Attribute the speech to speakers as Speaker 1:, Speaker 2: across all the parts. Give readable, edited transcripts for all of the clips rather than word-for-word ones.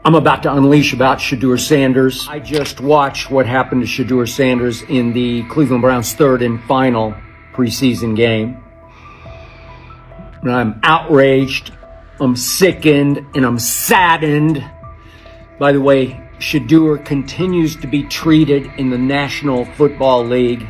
Speaker 1: I'm about to unleash about Shedeur Sanders. I just watched what happened to Shedeur Sanders in the Cleveland Browns' third and final preseason game. And I'm outraged, I'm sickened, and I'm saddened. By the way, Shedeur continues to be treated in the National Football League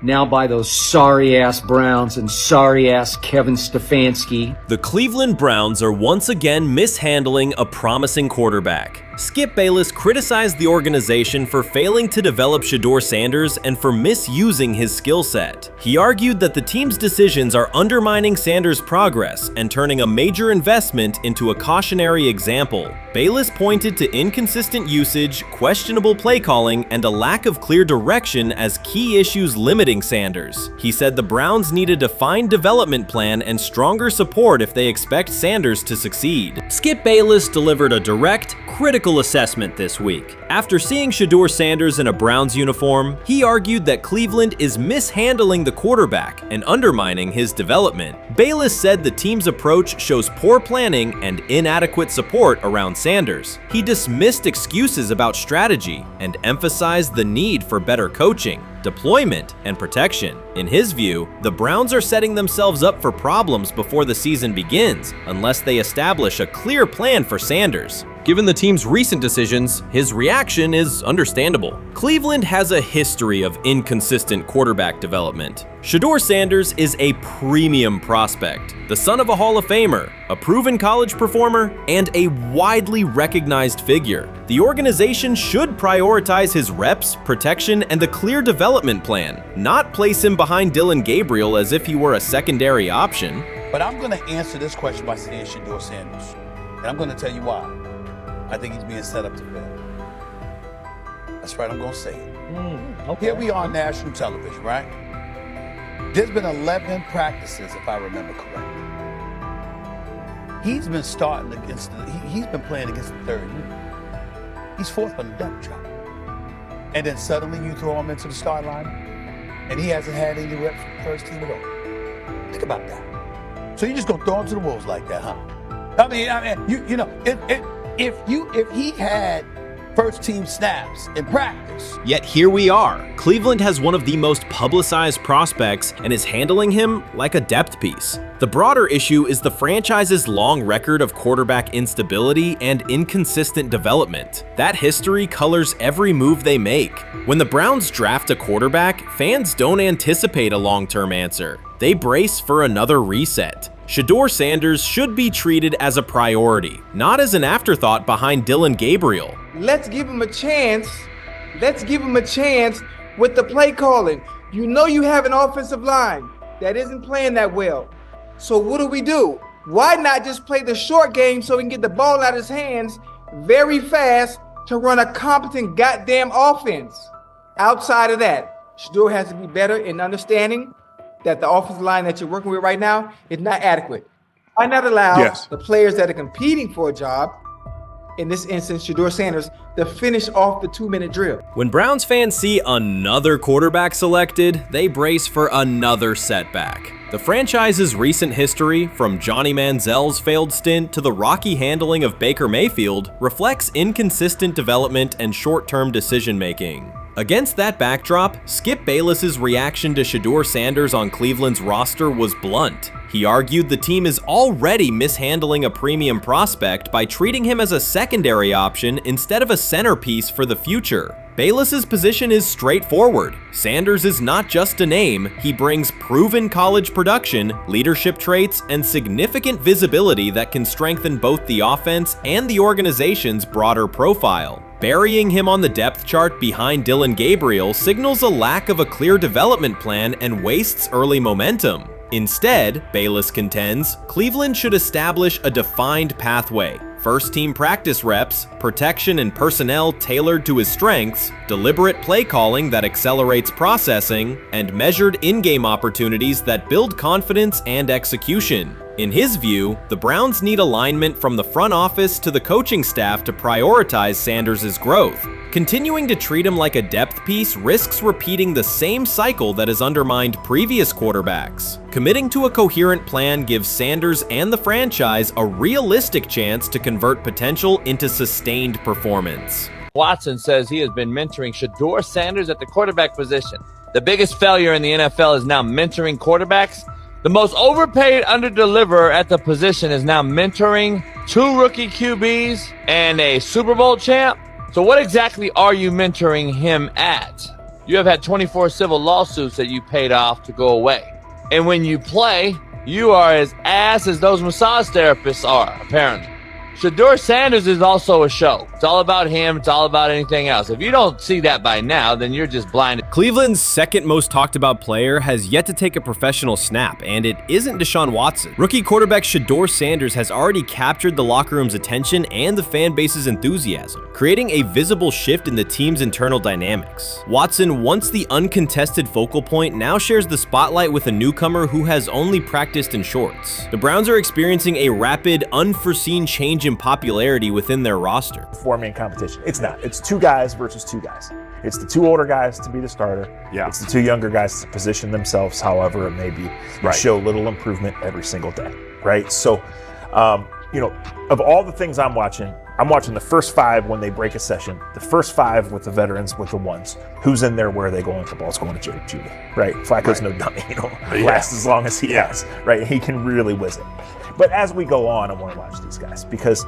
Speaker 1: now by those sorry-ass Browns and sorry-ass Kevin Stefanski.
Speaker 2: The Cleveland Browns are once again mishandling a promising quarterback. Skip Bayless criticized the organization for failing to develop Shedeur Sanders and for misusing his skill set. He argued that the team's decisions are undermining Sanders' progress and turning a major investment into a cautionary example. Bayless pointed to inconsistent usage, questionable play calling, and a lack of clear direction as key issues limiting Sanders. He said the Browns need a defined development plan and stronger support if they expect Sanders to succeed. Skip Bayless delivered a direct, critical assessment this week. After seeing Shedeur Sanders in a Browns uniform, he argued that Cleveland is mishandling the quarterback and undermining his development. Bayless said the team's approach shows poor planning and inadequate support around Sanders. He dismissed excuses about strategy and emphasized the need for better coaching, deployment, and protection. In his view, the Browns are setting themselves up for problems before the season begins unless they establish a clear plan for Sanders. Given the team's recent decisions, his reaction is understandable. Cleveland has a history of inconsistent quarterback development. Shedeur Sanders is a premium prospect, the son of a Hall of Famer, a proven college performer, and a widely recognized figure. The organization should prioritize his reps, protection, and a clear development plan, not place him behind Dillon Gabriel as if he were a secondary option.
Speaker 3: But I'm going to answer this question by saying Shedeur Sanders, and I'm going to tell you why. I think he's being set up to fail. That's right, I'm going to say it. Okay. Here we are on national television, right? There's been 11 practices, if I remember correctly. He's been starting against he's been playing against the third unit. He's fourth on the depth chart. And then suddenly you throw him into the start line, and he hasn't had any reps for the first team at all. Think about that. So you're just going to throw him to the wolves like that, huh? I mean, you know, if he had first team snaps in practice.
Speaker 2: Yet here we are. Cleveland has one of the most publicized prospects and is handling him like a depth piece. The broader issue is the franchise's long record of quarterback instability and inconsistent development. That history colors every move they make. When the Browns draft a quarterback, fans don't anticipate a long-term answer. They brace for another reset. Shedeur Sanders should be treated as a priority, not as an afterthought behind Dillon Gabriel.
Speaker 4: Let's give him a chance. Let's give him a chance with the play calling. You know you have an offensive line that isn't playing that well. So what do? Why not just play the short game so he can get the ball out of his hands very fast to run a competent goddamn offense? Outside of that, Shedeur has to be better in understanding that the offensive line that you're working with right now is not adequate. Why not allow the players that are competing for a job, in this instance, Shedeur Sanders, to finish off the 2-minute drill?
Speaker 2: When Browns fans see another quarterback selected, they brace for another setback. The franchise's recent history, from Johnny Manziel's failed stint to the rocky handling of Baker Mayfield, reflects inconsistent development and short-term decision-making. Against that backdrop, Skip Bayless's reaction to Shedeur Sanders on Cleveland's roster was blunt. He argued the team is already mishandling a premium prospect by treating him as a secondary option instead of a centerpiece for the future. Bayless's position is straightforward. Sanders is not just a name, he brings proven college production, leadership traits, and significant visibility that can strengthen both the offense and the organization's broader profile. Burying him on the depth chart behind Dillon Gabriel signals a lack of a clear development plan and wastes early momentum. Instead, Bayless contends, Cleveland should establish a defined pathway. First-team practice reps, protection and personnel tailored to his strengths, deliberate play calling that accelerates processing, and measured in-game opportunities that build confidence and execution. In his view, the Browns need alignment from the front office to the coaching staff to prioritize Sanders' growth. Continuing to treat him like a depth piece risks repeating the same cycle that has undermined previous quarterbacks. Committing to a coherent plan gives Sanders and the franchise a realistic chance to convert potential into sustained performance.
Speaker 5: Watson says he has been mentoring Shedeur Sanders at the quarterback position. The biggest failure in the NFL is now mentoring quarterbacks. The most overpaid underdeliverer at the position is now mentoring 2 rookie QBs and a Super Bowl champ. So what exactly are you mentoring him at? You have had 24 civil lawsuits that you paid off to go away. And when you play, you are as ass as those massage therapists are, apparently. Shedeur Sanders is also a show. It's all about him. It's all about anything else. If you don't see that by now, then you're just blinded.
Speaker 2: Cleveland's second most talked about player has yet to take a professional snap, and it isn't Deshaun Watson. Rookie quarterback Shedeur Sanders has already captured the locker room's attention and the fan base's enthusiasm, creating a visible shift in the team's internal dynamics. Watson, once the uncontested focal point, now shares the spotlight with a newcomer who has only practiced in shorts. The Browns are experiencing a rapid, unforeseen change in popularity within their roster.
Speaker 6: Four-man competition. It's not. It's 2 guys versus 2 guys. It's the 2 older guys to be the starter.
Speaker 7: Yeah.
Speaker 6: It's the 2 younger guys to position themselves however it may be.
Speaker 7: Right.
Speaker 6: Show little improvement every single day, right? So, of all the things I'm watching the first 5 when they break a session, the first 5 with the veterans, with the ones. Who's in there? Where are they going? The ball's going to Jerry Judy, right? Flacco's no dummy, lasts as long as he has, right? He can really whiz it. But as we go on, I want to watch these guys because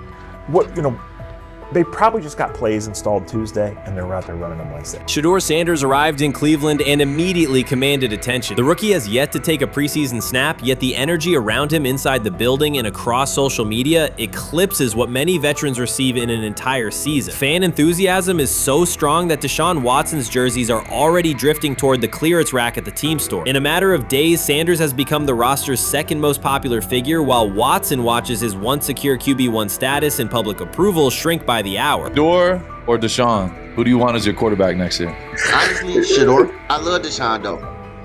Speaker 6: they probably just got plays installed Tuesday and they're out there running on Wednesday.
Speaker 2: Shedeur Sanders arrived in Cleveland and immediately commanded attention. The rookie has yet to take a preseason snap, yet the energy around him inside the building and across social media eclipses what many veterans receive in an entire season. Fan enthusiasm is so strong that Deshaun Watson's jerseys are already drifting toward the clearance rack at the team store. In a matter of days, Sanders has become the roster's second most popular figure, while Watson watches his once secure QB1 status and public approval shrink by the hour.
Speaker 8: Shedeur or Deshaun? Who do you want as your quarterback next year?
Speaker 9: Honestly, Shedeur. I love Deshaun though.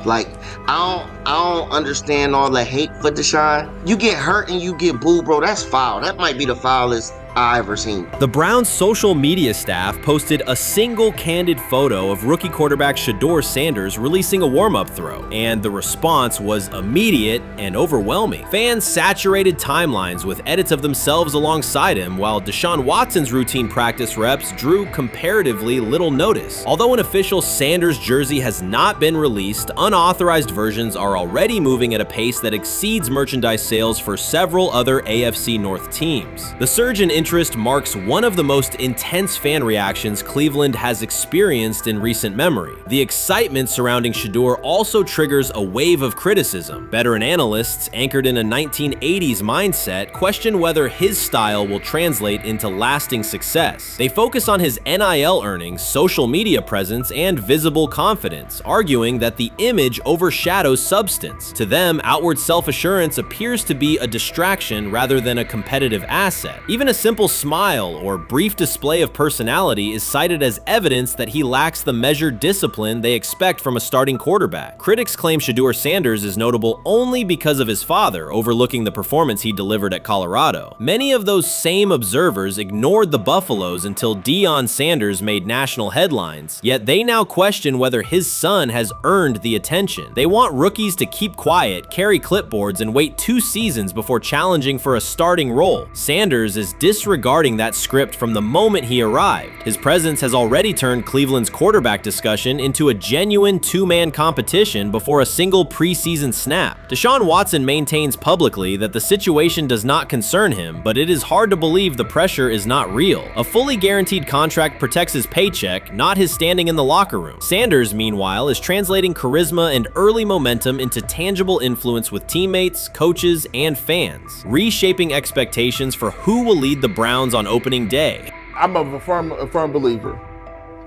Speaker 9: Like, I don't understand all the hate for Deshaun. You get hurt and you get booed, bro. That's foul. That might be the foulest I ever seen.
Speaker 2: The Browns' social media staff posted a single candid photo of rookie quarterback Shedeur Sanders releasing a warm-up throw, and the response was immediate and overwhelming. Fans saturated timelines with edits of themselves alongside him, while Deshaun Watson's routine practice reps drew comparatively little notice. Although an official Sanders jersey has not been released, unauthorized versions are already moving at a pace that exceeds merchandise sales for several other AFC North teams. The surge in interest marks one of the most intense fan reactions Cleveland has experienced in recent memory. The excitement surrounding Shedeur also triggers a wave of criticism. Veteran analysts, anchored in a 1980s mindset, question whether his style will translate into lasting success. They focus on his NIL earnings, social media presence, and visible confidence, arguing that the image overshadows substance. To them, outward self-assurance appears to be a distraction rather than a competitive asset. Even a simple smile or brief display of personality is cited as evidence that he lacks the measured discipline they expect from a starting quarterback. Critics claim Shedeur Sanders is notable only because of his father, overlooking the performance he delivered at Colorado. Many of those same observers ignored the Buffaloes until Deion Sanders made national headlines, yet they now question whether his son has earned the attention. They want rookies to keep quiet, carry clipboards, and wait 2 seasons before challenging for a starting role. Sanders is disregarding that script from the moment he arrived. His presence has already turned Cleveland's quarterback discussion into a genuine 2-man competition before a single preseason snap. Deshaun Watson maintains publicly that the situation does not concern him, but it is hard to believe the pressure is not real. A fully guaranteed contract protects his paycheck, not his standing in the locker room. Sanders, meanwhile, is translating charisma and early momentum into tangible influence with teammates, coaches, and fans, reshaping expectations for who will lead the Browns on opening day.
Speaker 7: I'm a firm believer.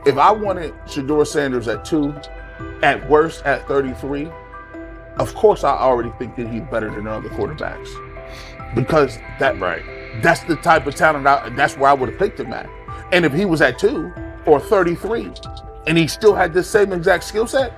Speaker 7: If I wanted Shedeur Sanders at 2, at worst at 33, of course I already think that he's better than other quarterbacks. Because that's the type of talent, that's where I would have picked him at. And if he was at 2 or 33 and he still had this same exact skill set,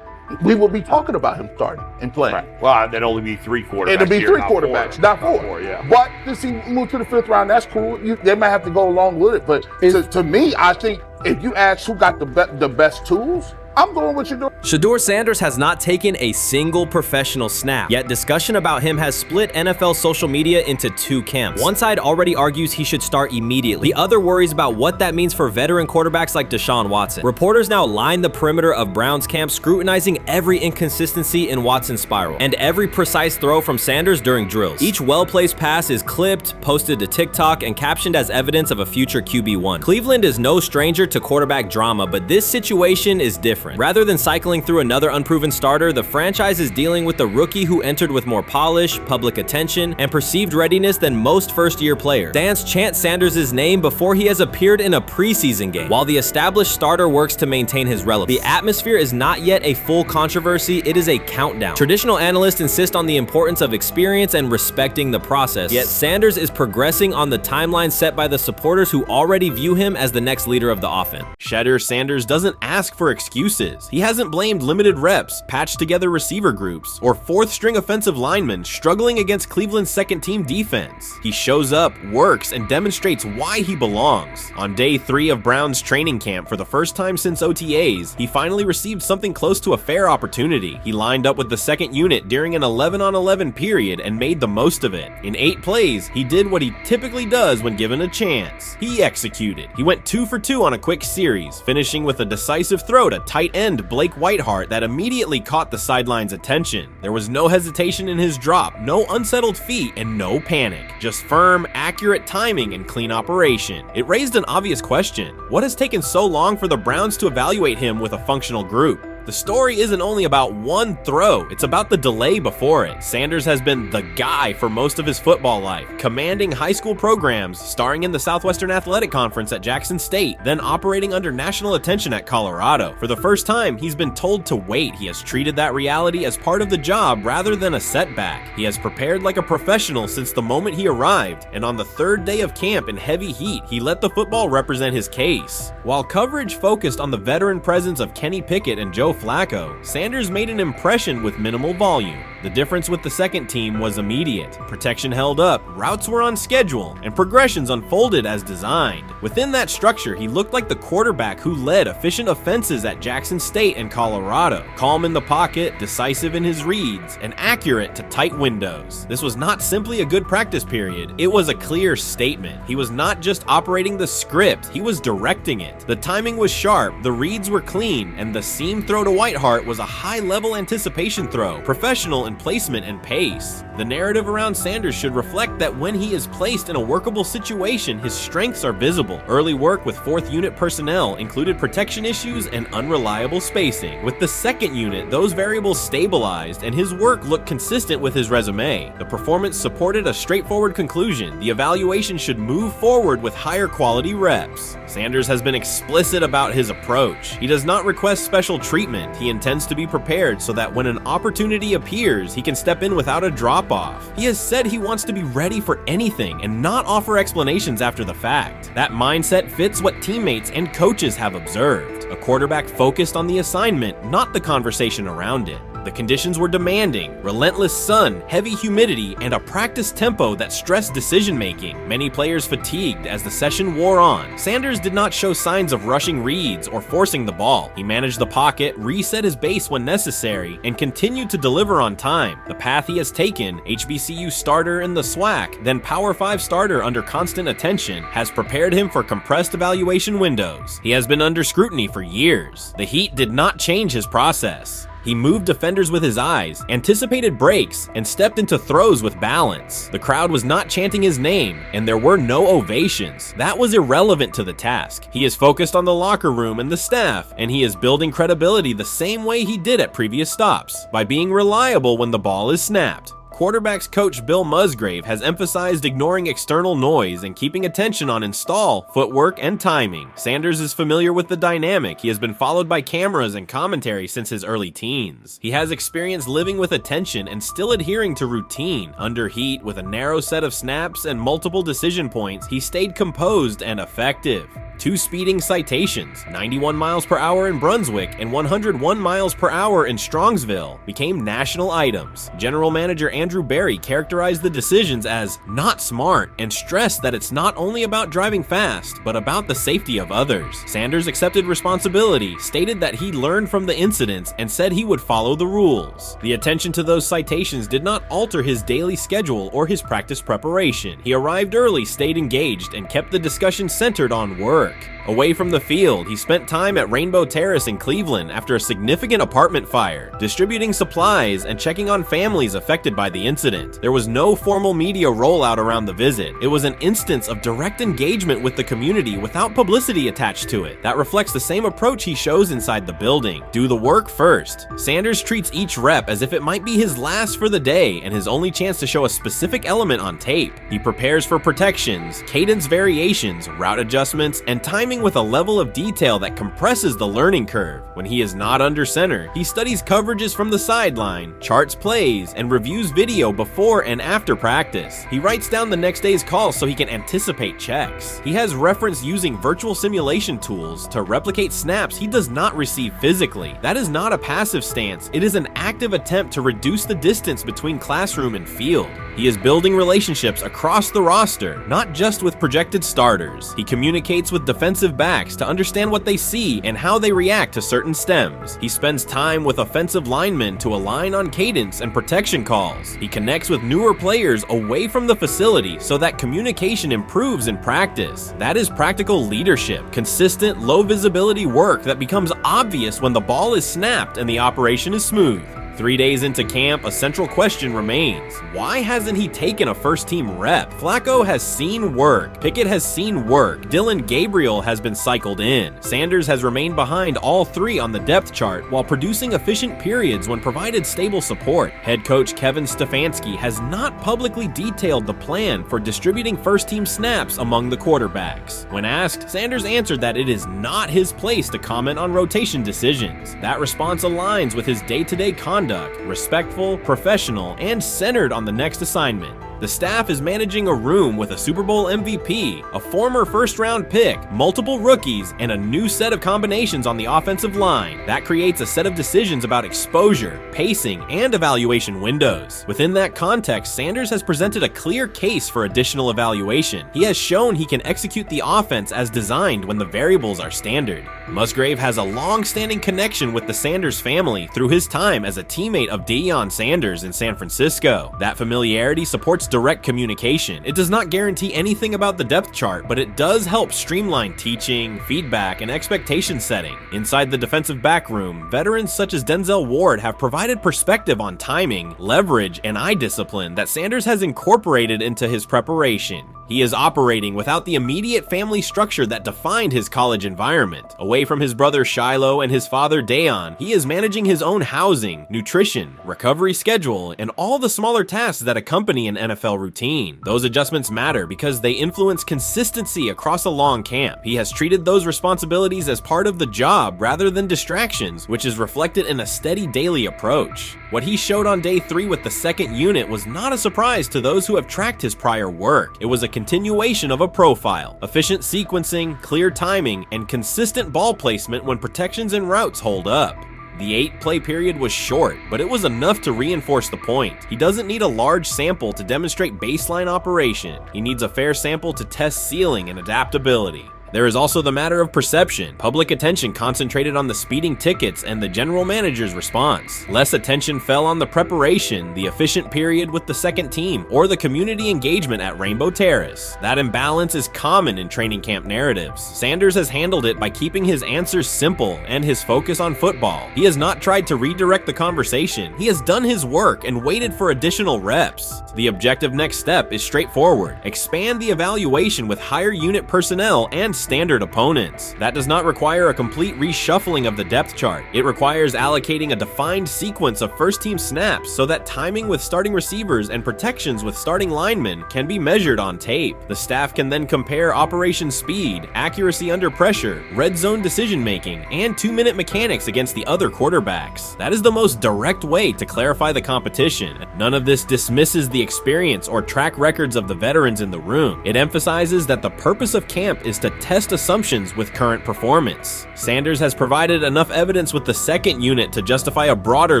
Speaker 7: we will be talking about him starting and playing.
Speaker 10: Right. Well, that'd only be 3 quarterbacks.
Speaker 7: It'll be
Speaker 10: here,
Speaker 7: 3
Speaker 10: not
Speaker 7: quarterbacks,
Speaker 10: 4.
Speaker 7: not 4.
Speaker 10: Yeah.
Speaker 7: But since he moved to the 5th round, that's cool. They might have to go along with it. But to me, I think if you ask who got the best tools, I'm going with Shedeur.
Speaker 2: Shedeur Sanders has not taken a single professional snap, yet discussion about him has split NFL social media into 2 camps. One side already argues he should start immediately. The other worries about what that means for veteran quarterbacks like Deshaun Watson. Reporters now line the perimeter of Brown's camp, scrutinizing every inconsistency in Watson's spiral and every precise throw from Sanders during drills. Each well-placed pass is clipped, posted to TikTok, and captioned as evidence of a future QB1. Cleveland is no stranger to quarterback drama, but this situation is different. Rather than cycling through another unproven starter, the franchise is dealing with a rookie who entered with more polish, public attention, and perceived readiness than most first-year players. Fans chant Sanders' name before he has appeared in a preseason game, while the established starter works to maintain his relevance. The atmosphere is not yet a full controversy, it is a countdown. Traditional analysts insist on the importance of experience and respecting the process, yet Sanders is progressing on the timeline set by the supporters who already view him as the next leader of the offense. Shedeur Sanders doesn't ask for excuses. He hasn't blamed limited reps, patched together receiver groups, or 4th-string offensive linemen struggling against Cleveland's second-team defense. He shows up, works, and demonstrates why he belongs. On day 3 of Brown's training camp, for the first time since OTAs, he finally received something close to a fair opportunity. He lined up with the 2nd unit during an 11-on-11 period and made the most of it. In 8 plays, he did what he typically does when given a chance. He executed. He went 2 for 2 on a quick series, finishing with a decisive throw to tight end Blake Whiteheart that immediately caught the sideline's attention. There was no hesitation in his drop, no unsettled feet, and no panic. Just firm, accurate timing and clean operation. It raised an obvious question. What has taken so long for the Browns to evaluate him with a functional group? The story isn't only about one throw, it's about the delay before it. Sanders has been the guy for most of his football life, commanding high school programs, starring in the Southwestern Athletic Conference at Jackson State, then operating under national attention at Colorado. For the first time, he's been told to wait. He has treated that reality as part of the job rather than a setback. He has prepared like a professional since the moment he arrived, and on the 3rd day of camp in heavy heat, he let the football represent his case. While coverage focused on the veteran presence of Kenny Pickett and Joe Flacco, Sanders made an impression with minimal volume. The difference with the second team was immediate. Protection held up, routes were on schedule, and progressions unfolded as designed. Within that structure, he looked like the quarterback who led efficient offenses at Jackson State and Colorado. Calm in the pocket, decisive in his reads, and accurate to tight windows. This was not simply a good practice period, it was a clear statement. He was not just operating the script, he was directing it. The timing was sharp, the reads were clean, and the seam throw to Whiteheart was a high-level anticipation throw, professional in placement and pace. The narrative around Sanders should reflect that when he is placed in a workable situation, his strengths are visible. Early work with 4th unit personnel included protection issues and unreliable spacing. With the 2nd unit, those variables stabilized and his work looked consistent with his resume. The performance supported a straightforward conclusion. The evaluation should move forward with higher quality reps. Sanders has been explicit about his approach. He does not request special treatment. He intends to be prepared so that when an opportunity appears, he can step in without a drop-off. He has said he wants to be ready for anything and not offer explanations after the fact. That mindset fits what teammates and coaches have observed. A quarterback focused on the assignment, not the conversation around it. The conditions were demanding, relentless sun, heavy humidity, and a practice tempo that stressed decision-making. Many players fatigued as the session wore on. Sanders did not show signs of rushing reads or forcing the ball. He managed the pocket, reset his base when necessary, and continued to deliver on time. The path he has taken, HBCU starter in the SWAC, then Power 5 starter under constant attention, has prepared him for compressed evaluation windows. He has been under scrutiny for years. The heat did not change his process. He moved defenders with his eyes, anticipated breaks, and stepped into throws with balance. The crowd was not chanting his name, and there were no ovations. That was irrelevant to the task. He is focused on the locker room and the staff, and he is building credibility the same way he did at previous stops, by being reliable when the ball is snapped. Quarterbacks coach Bill Musgrave has emphasized ignoring external noise and keeping attention on install, footwork, and timing. Sanders is familiar with the dynamic. He has been followed by cameras and commentary since his early teens. He has experience living with attention and still adhering to routine. Under heat, with a narrow set of snaps and multiple decision points, he stayed composed and effective. 2 speeding citations, 91 miles per hour in Brunswick and 101 miles per hour in Strongsville, became national items. General Manager Andrew Barry characterized the decisions as not smart and stressed that it's not only about driving fast, but about the safety of others. Sanders accepted responsibility, stated that he learned from the incidents, and said he would follow the rules. The attention to those citations did not alter his daily schedule or his practice preparation. He arrived early, stayed engaged, and kept the discussion centered on work. Away from the field, he spent time at Rainbow Terrace in Cleveland after a significant apartment fire, distributing supplies and checking on families affected by the incident. There was no formal media rollout around the visit. It was an instance of direct engagement with the community without publicity attached to it. That reflects the same approach he shows inside the building. Do the work first. Sanders treats each rep as if it might be his last for the day and his only chance to show a specific element on tape. He prepares for protections, cadence variations, route adjustments, and timing with a level of detail that compresses the learning curve. When he is not under center, he studies coverages from the sideline, charts plays, and reviews video before and after practice. He writes down the next day's calls so he can anticipate checks. He has reference using virtual simulation tools to replicate snaps he does not receive physically. That is not a passive stance, it is an active attempt to reduce the distance between classroom and field. He is building relationships across the roster, not just with projected starters. He communicates with defensive backs to understand what they see and how they react to certain stems. He spends time with offensive linemen to align on cadence and protection calls. He connects with newer players away from the facility so that communication improves in practice. That is practical leadership, consistent, low visibility work that becomes obvious when the ball is snapped and the operation is smooth. 3 days into camp, a central question remains. Why hasn't he taken a first-team rep? Flacco has seen work. Pickett has seen work. Dylan Gabriel has been cycled in. Sanders has remained behind all 3 on the depth chart while producing efficient periods when provided stable support. Head coach Kevin Stefanski has not publicly detailed the plan for distributing first-team snaps among the quarterbacks. When asked, Sanders answered that it is not his place to comment on rotation decisions. That response aligns with his day-to-day conduct, respectful, professional, and centered on the next assignment. The staff is managing a room with a Super Bowl MVP, a former first-round pick, multiple rookies, and a new set of combinations on the offensive line. That creates a set of decisions about exposure, pacing, and evaluation windows. Within that context, Sanders has presented a clear case for additional evaluation. He has shown he can execute the offense as designed when the variables are standard. Musgrave has a long-standing connection with the Sanders family through his time as a teammate of Deion Sanders in San Francisco. That familiarity supports direct communication. It does not guarantee anything about the depth chart, but it does help streamline teaching, feedback, and expectation setting. Inside the defensive back room, veterans such as Denzel Ward have provided perspective on timing, leverage, and eye discipline that Sanders has incorporated into his preparation. He is operating without the immediate family structure that defined his college environment. Away from his brother Shiloh and his father Dayon, he is managing his own housing, nutrition, recovery schedule, and all the smaller tasks that accompany an NFL routine. Those adjustments matter because they influence consistency across a long camp. He has treated those responsibilities as part of the job rather than distractions, which is reflected in a steady daily approach. What he showed on day 3 with the second unit was not a surprise to those who have tracked his prior work. It was a continuation of a profile, efficient sequencing, clear timing, and consistent ball placement when protections and routes hold up. The 8-play period was short, but it was enough to reinforce the point. He doesn't need a large sample to demonstrate baseline operation. He needs a fair sample to test ceiling and adaptability. There is also the matter of perception. Public attention concentrated on the speeding tickets and the general manager's response. Less attention fell on the preparation, the efficient period with the second team, or the community engagement at Rainbow Terrace. That imbalance is common in training camp narratives. Sanders has handled it by keeping his answers simple and his focus on football. He has not tried to redirect the conversation. He has done his work and waited for additional reps. The objective next step is straightforward. Expand the evaluation with higher unit personnel and standard opponents. That does not require a complete reshuffling of the depth chart. It requires allocating a defined sequence of first-team snaps so that timing with starting receivers and protections with starting linemen can be measured on tape. The staff can then compare operation speed, accuracy under pressure, red zone decision-making, and 2-minute mechanics against the other quarterbacks. That is the most direct way to clarify the competition. None of this dismisses the experience or track records of the veterans in the room. It emphasizes that the purpose of camp is to test assumptions with current performance. Sanders has provided enough evidence with the second unit to justify a broader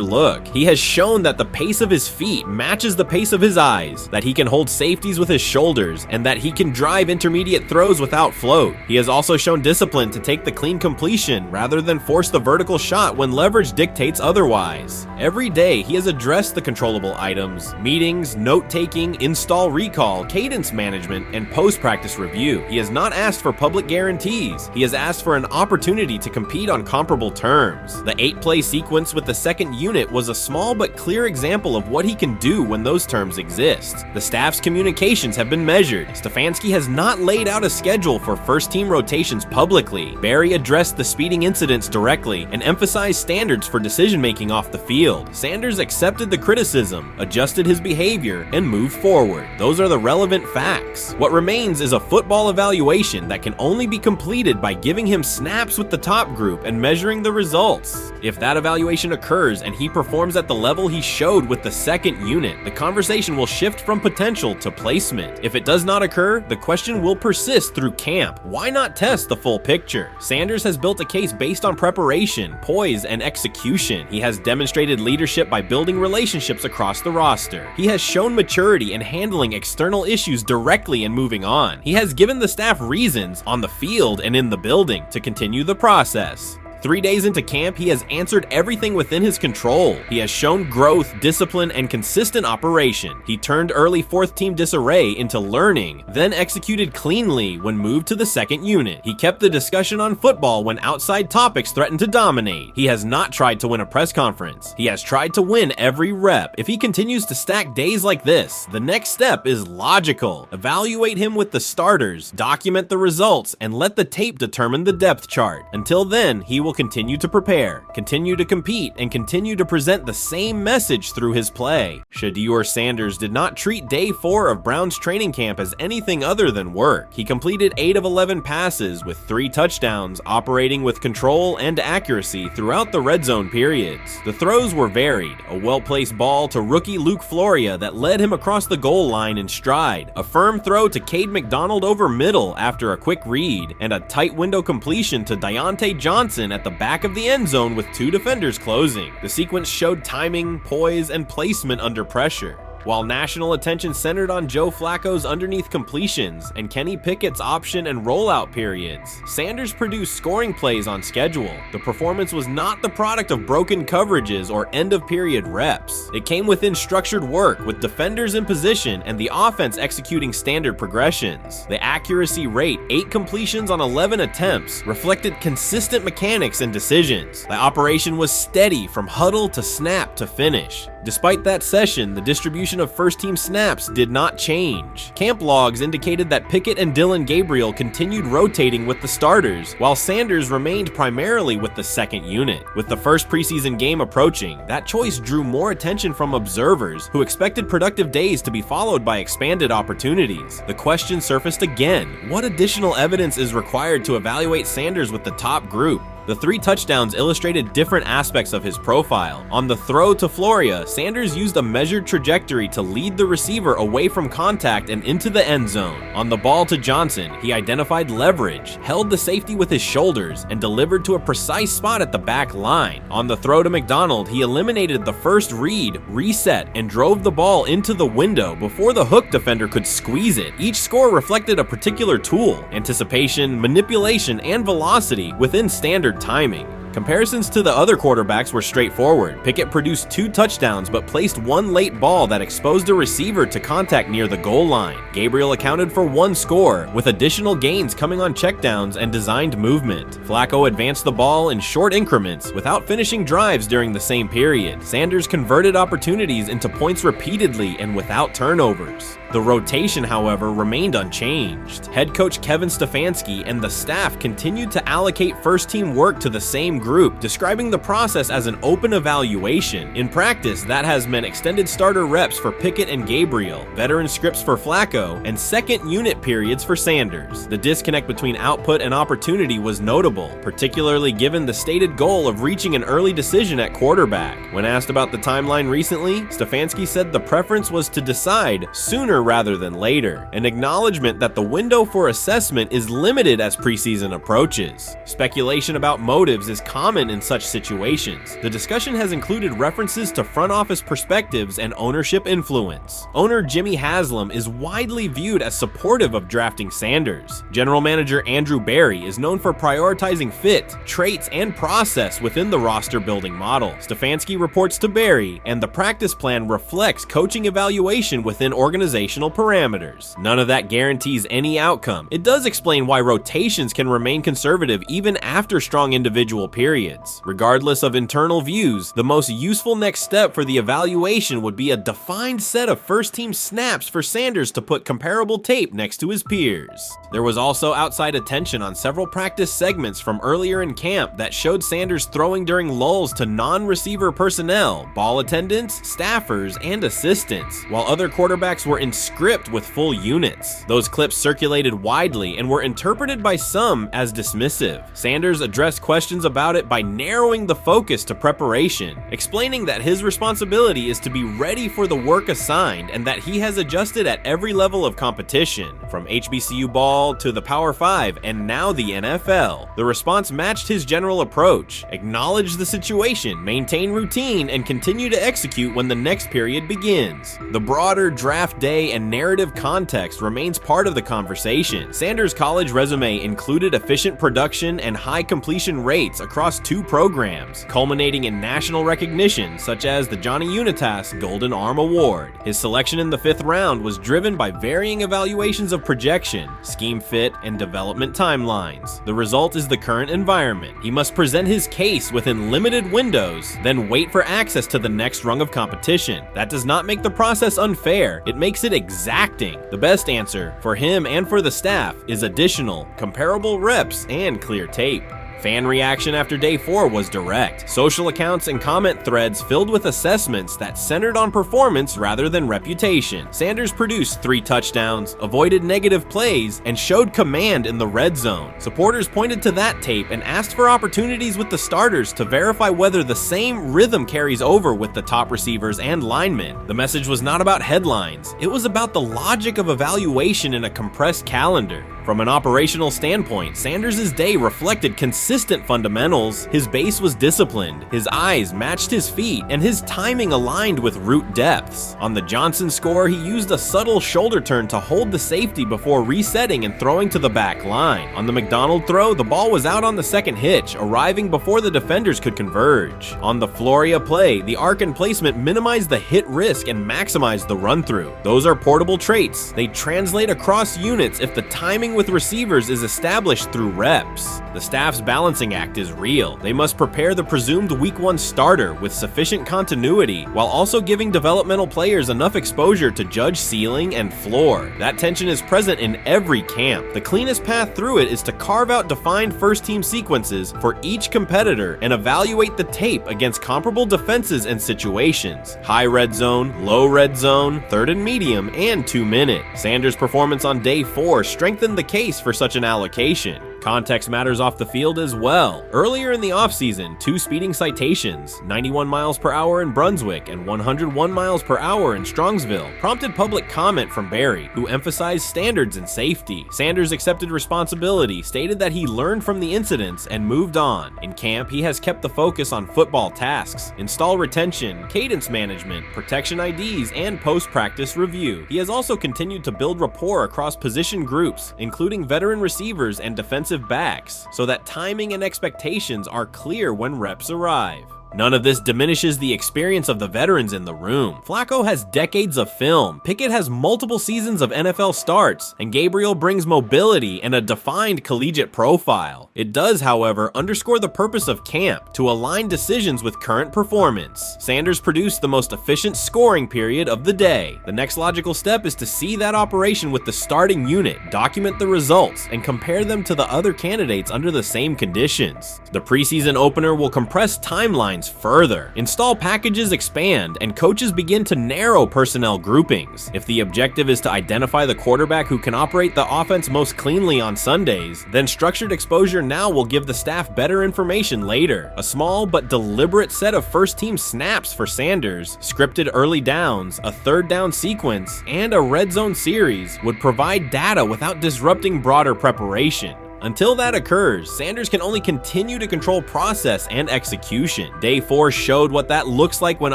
Speaker 2: look. He has shown that the pace of his feet matches the pace of his eyes, that he can hold safeties with his shoulders, and that he can drive intermediate throws without float. He has also shown discipline to take the clean completion rather than force the vertical shot when leverage dictates otherwise. Every day, he has addressed the controllable items, meetings, note-taking, install recall, cadence management, and post-practice review. He has not asked for public guarantees. He has asked for an opportunity to compete on comparable terms. The 8-play sequence with the second unit was a small but clear example of what he can do when those terms exist. The staff's communications have been measured. Stefanski has not laid out a schedule for first-team rotations publicly. Barry addressed the speeding incidents directly and emphasized standards for decision-making off the field. Sanders accepted the criticism, adjusted his behavior, and moved forward. Those are the relevant facts. What remains is a football evaluation that can only be completed by giving him snaps with the top group and measuring the results. If that evaluation occurs and he performs at the level he showed with the second unit, the conversation will shift from potential to placement. If it does not occur, the question will persist through camp. Why not test the full picture? Sanders has built a case based on preparation, poise, and execution. He has demonstrated leadership by building relationships across the roster. He has shown maturity in handling external issues directly and moving on. He has given the staff reasons, on the field and in the building, to continue the process. 3 days into camp, he has answered everything within his control. He has shown growth, discipline, and consistent operation. He turned early fourth-team disarray into learning, then executed cleanly when moved to the second unit. He kept the discussion on football when outside topics threatened to dominate. He has not tried to win a press conference. He has tried to win every rep. If he continues to stack days like this, the next step is logical. Evaluate him with the starters, document the results, and let the tape determine the depth chart. Until then, he will continue to prepare, continue to compete, and continue to present the same message through his play. Shedeur Sanders did not treat day 4 of Brown's training camp as anything other than work. He completed 8 of 11 passes with 3 touchdowns, operating with control and accuracy throughout the red zone periods. The throws were varied, a well-placed ball to rookie Luke Floria that led him across the goal line in stride, a firm throw to Cade McDonald over middle after a quick read, and a tight window completion to Deontay Johnson at the back of the end zone with 2 defenders closing. The sequence showed timing, poise, and placement under pressure. While national attention centered on Joe Flacco's underneath completions and Kenny Pickett's option and rollout periods, Sanders produced scoring plays on schedule. The performance was not the product of broken coverages or end-of-period reps. It came within structured work with defenders in position and the offense executing standard progressions. The accuracy rate, 8 completions on 11 attempts, reflected consistent mechanics and decisions. The operation was steady from huddle to snap to finish. Despite that session, the distribution of first-team snaps did not change. Camp logs indicated that Pickett and Dylan Gabriel continued rotating with the starters, while Sanders remained primarily with the second unit. With the first preseason game approaching, that choice drew more attention from observers who expected productive days to be followed by expanded opportunities. The question surfaced again: what additional evidence is required to evaluate Sanders with the top group? The 3 touchdowns illustrated different aspects of his profile. On the throw to Floria, Sanders used a measured trajectory to lead the receiver away from contact and into the end zone. On the ball to Johnson, he identified leverage, held the safety with his shoulders, and delivered to a precise spot at the back line. On the throw to McDonald, he eliminated the first read, reset, and drove the ball into the window before the hook defender could squeeze it. Each score reflected a particular tool: anticipation, manipulation, and velocity within standard timing. Comparisons to the other quarterbacks were straightforward. Pickett produced 2 touchdowns but placed 1 late ball that exposed a receiver to contact near the goal line. Gabriel accounted for 1 score, with additional gains coming on checkdowns and designed movement. Flacco advanced the ball in short increments without finishing drives during the same period. Sanders converted opportunities into points repeatedly and without turnovers. The rotation, however, remained unchanged. Head coach Kevin Stefanski and the staff continued to allocate first-team work to the same group, describing the process as an open evaluation. In practice, that has meant extended starter reps for Pickett and Gabriel, veteran scripts for Flacco, and second unit periods for Sanders. The disconnect between output and opportunity was notable, particularly given the stated goal of reaching an early decision at quarterback. When asked about the timeline recently, Stefanski said the preference was to decide sooner rather than later, an acknowledgement that the window for assessment is limited as preseason approaches. Speculation about motives is common in such situations. The discussion has included references to front office perspectives and ownership influence. Owner Jimmy Haslam is widely viewed as supportive of drafting Sanders. General manager Andrew Berry is known for prioritizing fit, traits, and process within the roster building model. Stefanski reports to Berry, and the practice plan reflects coaching evaluation within organizational parameters. None of that guarantees any outcome. It does explain why rotations can remain conservative even after strong individual periods. Regardless of internal views, the most useful next step for the evaluation would be a defined set of first-team snaps for Sanders to put comparable tape next to his peers. There was also outside attention on several practice segments from earlier in camp that showed Sanders throwing during lulls to non-receiver personnel, ball attendants, staffers, and assistants, while other quarterbacks were in script with full units. Those clips circulated widely and were interpreted by some as dismissive. Sanders addressed questions about it by narrowing the focus to preparation, explaining that his responsibility is to be ready for the work assigned and that he has adjusted at every level of competition, from HBCU ball to the Power 5 and now the NFL. The response matched his general approach: acknowledge the situation, maintain routine, and continue to execute when the next period begins. The broader draft day and narrative context remains part of the conversation. Sanders' college resume included efficient production and high completion rates across 2 programs, culminating in national recognition such as the Johnny Unitas Golden Arm Award. His selection in the 5th round was driven by varying evaluations of projection, scheme fit, and development timelines. The result is the current environment. He must present his case within limited windows, then wait for access to the next rung of competition. That does not make the process unfair, it makes it exacting. The best answer, for him and for the staff, is additional, comparable reps and clear tape. Fan reaction after day 4 was direct. Social accounts and comment threads filled with assessments that centered on performance rather than reputation. Sanders produced 3 touchdowns, avoided negative plays, and showed command in the red zone. Supporters pointed to that tape and asked for opportunities with the starters to verify whether the same rhythm carries over with the top receivers and linemen. The message was not about headlines. It was about the logic of evaluation in a compressed calendar. From an operational standpoint, Sanders' day reflected consistent fundamentals. His base was disciplined, his eyes matched his feet, and his timing aligned with route depths. On the Johnson score, he used a subtle shoulder turn to hold the safety before resetting and throwing to the back line. On the McDonald throw, the ball was out on the second hitch, arriving before the defenders could converge. On the Floria play, the arc and placement minimized the hit risk and maximized the run-through. Those are portable traits. They translate across units if the timing with receivers is established through reps. The staff's balancing act is real. They must prepare the presumed week 1 starter with sufficient continuity while also giving developmental players enough exposure to judge ceiling and floor. That tension is present in every camp. The cleanest path through it is to carve out defined first-team sequences for each competitor and evaluate the tape against comparable defenses and situations: high red zone, low red zone, 3rd and medium, and 2-minute. Sanders' performance on day 4 strengthened the case for such an allocation. Context matters off the field as well. Earlier in the offseason, 2 speeding citations, 91 miles per hour in Brunswick and 101 miles per hour in Strongsville, prompted public comment from Berry, who emphasized standards and safety. Sanders accepted responsibility, stated that he learned from the incidents and moved on. In camp, he has kept the focus on football tasks, install retention, cadence management, protection IDs, and post-practice review. He has also continued to build rapport across position groups, including veteran receivers and defensive backs, so that timing and expectations are clear when reps arrive. None of this diminishes the experience of the veterans in the room. Flacco has decades of film, Pickett has multiple seasons of NFL starts, and Gabriel brings mobility and a defined collegiate profile. It does, however, underscore the purpose of camp, to align decisions with current performance. Sanders produced the most efficient scoring period of the day. The next logical step is to see that operation with the starting unit, document the results, and compare them to the other candidates under the same conditions. The preseason opener will compress timelines further. Install packages expand, and coaches begin to narrow personnel groupings. If the objective is to identify the quarterback who can operate the offense most cleanly on Sundays, then structured exposure now will give the staff better information later. A small but deliberate set of first-team snaps for Sanders, scripted early downs, a third down sequence, and a red zone series would provide data without disrupting broader preparation. Until that occurs, Sanders can only continue to control process and execution. Day 4 showed what that looks like when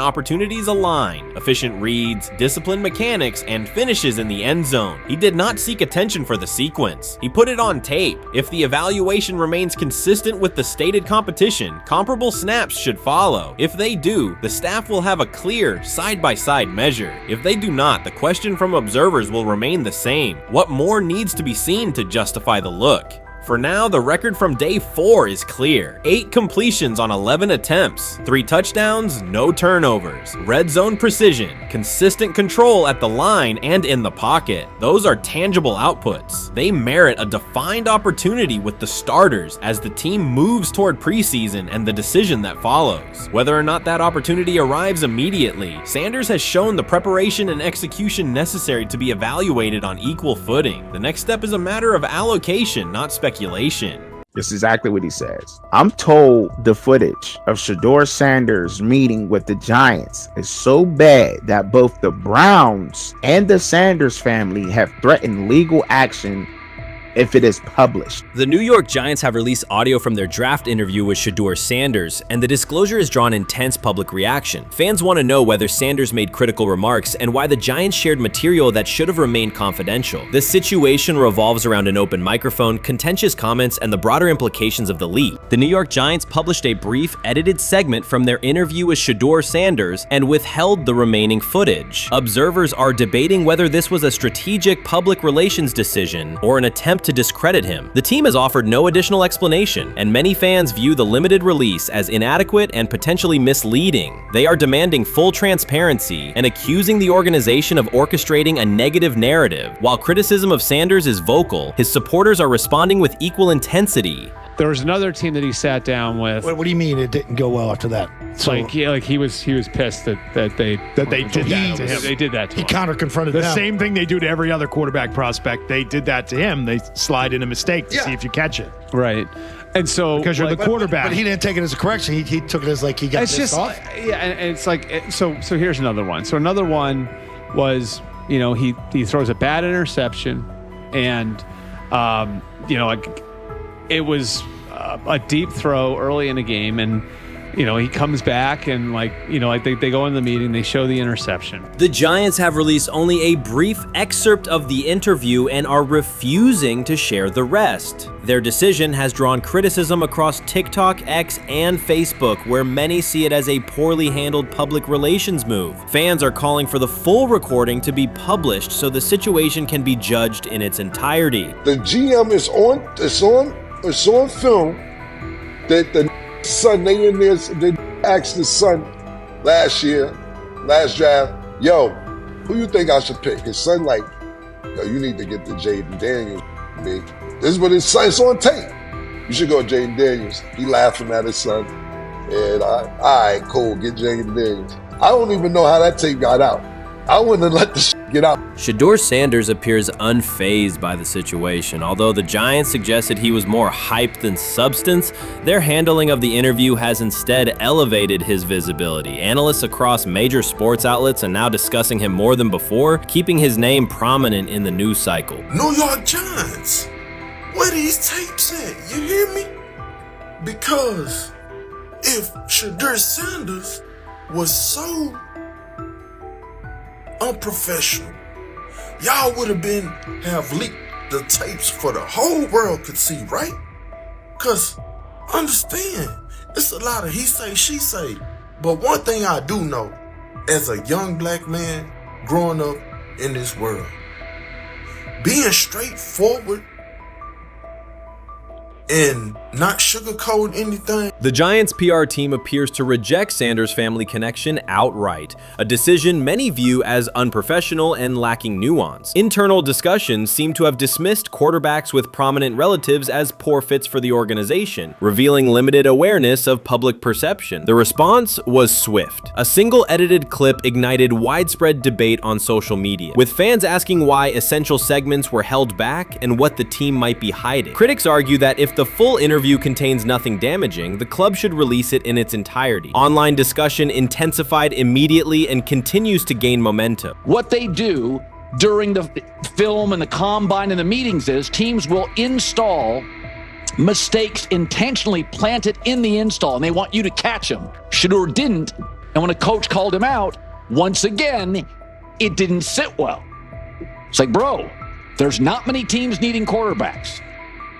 Speaker 2: opportunities align. Efficient reads, disciplined mechanics, and finishes in the end zone. He did not seek attention for the sequence. He put it on tape. If the evaluation remains consistent with the stated competition, comparable snaps should follow. If they do, the staff will have a clear, side-by-side measure. If they do not, the question from observers will remain the same. What more needs to be seen to justify the look? For now, the record from day 4 is clear. 8 completions on 11 attempts, 3 touchdowns, no turnovers, red zone precision, consistent control at the line and in the pocket. Those are tangible outputs. They merit a defined opportunity with the starters as the team moves toward preseason and the decision that follows. Whether or not that opportunity arrives immediately, Sanders has shown the preparation and execution necessary to be evaluated on equal footing. The next step is a matter of allocation, not speculation.
Speaker 11: This is exactly what he says. I'm told the footage of Shedeur Sanders meeting with the Giants is so bad that both the Browns and the Sanders family have threatened legal action if it is published.
Speaker 12: The New York Giants have released audio from their draft interview with Shedeur Sanders, and the disclosure has drawn intense public reaction. Fans want to know whether Sanders made critical remarks and why the Giants shared material that should have remained confidential. The situation revolves around an open microphone, contentious comments, and the broader implications of the leak. The New York Giants published a brief, edited segment from their interview with Shedeur Sanders and withheld the remaining footage. Observers are debating whether this was a strategic public relations decision or an attempt to discredit him. The team has offered no additional explanation, and many fans view the limited release as inadequate and potentially misleading. They are demanding full transparency and accusing the organization of orchestrating a negative narrative. While criticism of Sanders is vocal, his supporters are responding with equal intensity.
Speaker 13: There was another team that he sat down with.
Speaker 14: What do you mean it didn't go well after that?
Speaker 13: So he was pissed that they
Speaker 14: did that to him.
Speaker 13: They did that to him.
Speaker 14: He counter-confronted
Speaker 15: the
Speaker 14: them.
Speaker 15: same thing they do to every other quarterback prospect. They did that to him. They slide in a mistake to see if you catch it.
Speaker 13: Right. And so
Speaker 15: because you're the quarterback.
Speaker 14: But he didn't take it as a correction. He took it as like he got pissed off.
Speaker 13: Yeah, and it's like so here's another one. So another one was, he throws a bad interception, and it was a deep throw early in the game, and he comes back and they go in the meeting, they show the interception.
Speaker 12: The Giants have released only a brief excerpt of the interview and are refusing to share the rest. Their decision has drawn criticism across TikTok, X, and Facebook, where many see it as a poorly handled public relations move. Fans are calling for the full recording to be published so the situation can be judged in its entirety.
Speaker 16: The GM is on film that the son, they asked the son last draft, yo, who you think I should pick? His son yo, you need to get the Jaden Daniels, big. This is what his son, it's on tape. You should go Jaden Daniels. He laughing at his son. And all right, cool, get Jaden Daniels. I don't even know how that tape got out. I wouldn't have let the get out.
Speaker 12: Shedeur Sanders appears unfazed by the situation. Although the Giants suggested he was more hype than substance, their handling of the interview has instead elevated his visibility. Analysts across major sports outlets are now discussing him more than before, keeping his name prominent in the news cycle.
Speaker 17: New York Giants, where these tapes at? You hear me? Because if Shedeur Sanders was so unprofessional, y'all would have leaked the tapes for the whole world could see, right? Cause understand, It's a lot of he say, she say. But one thing I do know, as a young black man growing up in this world, being straightforward and not sugarcoat anything.
Speaker 12: The Giants' PR team appears to reject Sanders' family connection outright, a decision many view as unprofessional and lacking nuance. Internal discussions seem to have dismissed quarterbacks with prominent relatives as poor fits for the organization, revealing limited awareness of public perception. The response was swift. A single edited clip ignited widespread debate on social media, with fans asking why essential segments were held back and what the team might be hiding. Critics argue that if the full interview contains nothing damaging, the club should release it in its entirety. Online discussion intensified immediately and continues to gain momentum.
Speaker 18: What they do during the film and the combine and the meetings is teams will install mistakes intentionally planted in the install, and they want you to catch them. Shedeur didn't, and when a coach called him out, once again, it didn't sit well. It's like, bro, there's not many teams needing quarterbacks,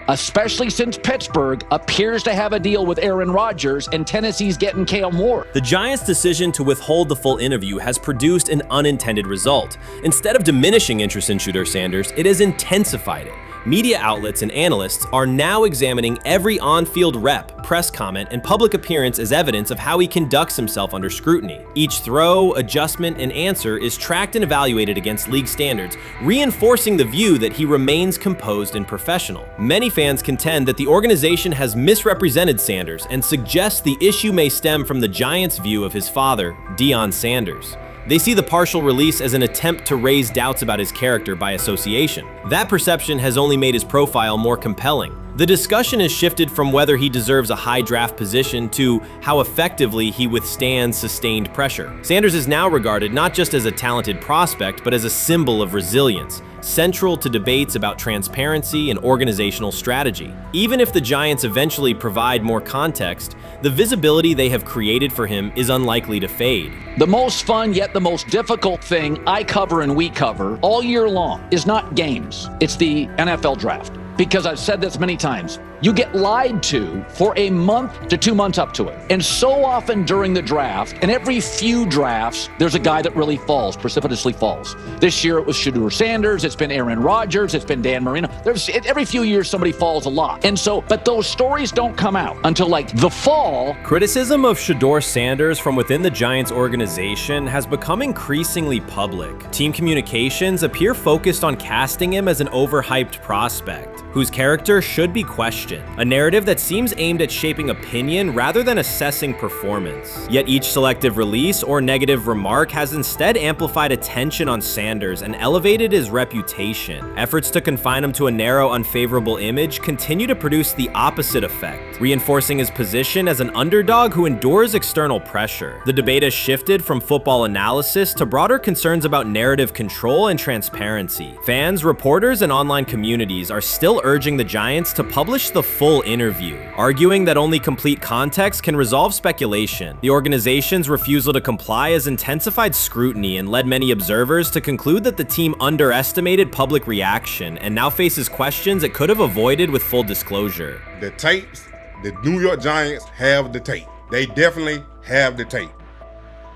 Speaker 18: especially since Pittsburgh appears to have a deal with Aaron Rodgers and Tennessee's getting Kale Moore.
Speaker 12: The Giants' decision to withhold the full interview has produced an unintended result. Instead of diminishing interest in Shedeur Sanders, it has intensified it. Media outlets and analysts are now examining every on-field rep, press comment, and public appearance as evidence of how he conducts himself under scrutiny. Each throw, adjustment, and answer is tracked and evaluated against league standards, reinforcing the view that he remains composed and professional. Many fans contend that the organization has misrepresented Sanders and suggest the issue may stem from the Giants' view of his father, Deion Sanders. They see the partial release as an attempt to raise doubts about his character by association. That perception has only made his profile more compelling. The discussion has shifted from whether he deserves a high draft position to how effectively he withstands sustained pressure. Sanders is now regarded not just as a talented prospect, but as a symbol of resilience, central to debates about transparency and organizational strategy. Even if the Giants eventually provide more context, the visibility they have created for him is unlikely to fade.
Speaker 18: The most fun yet the most difficult thing I cover and we cover all year long is not games. It's the NFL draft. Because I've said this many times, you get lied to for a month to 2 months up to it. And so often during the draft, and every few drafts, there's a guy that really falls, precipitously falls. This year it was Shedeur Sanders, it's been Aaron Rodgers, it's been Dan Marino. Every few years somebody falls a lot. And so, but those stories don't come out until like the fall.
Speaker 12: Criticism of Shedeur Sanders from within the Giants organization has become increasingly public. Team communications appear focused on casting him as an overhyped prospect, whose character should be questioned, a narrative that seems aimed at shaping opinion rather than assessing performance. Yet each selective release or negative remark has instead amplified attention on Sanders and elevated his reputation. Efforts to confine him to a narrow, unfavorable image continue to produce the opposite effect, reinforcing his position as an underdog who endures external pressure. The debate has shifted from football analysis to broader concerns about narrative control and transparency. Fans, reporters, and online communities are still urging the Giants to publish the full interview, arguing that only complete context can resolve speculation. The organization's refusal to comply has intensified scrutiny and led many observers to conclude that the team underestimated public reaction and now faces questions it could have avoided with full disclosure.
Speaker 19: The tapes, the New York Giants have the tape. They definitely have the tape.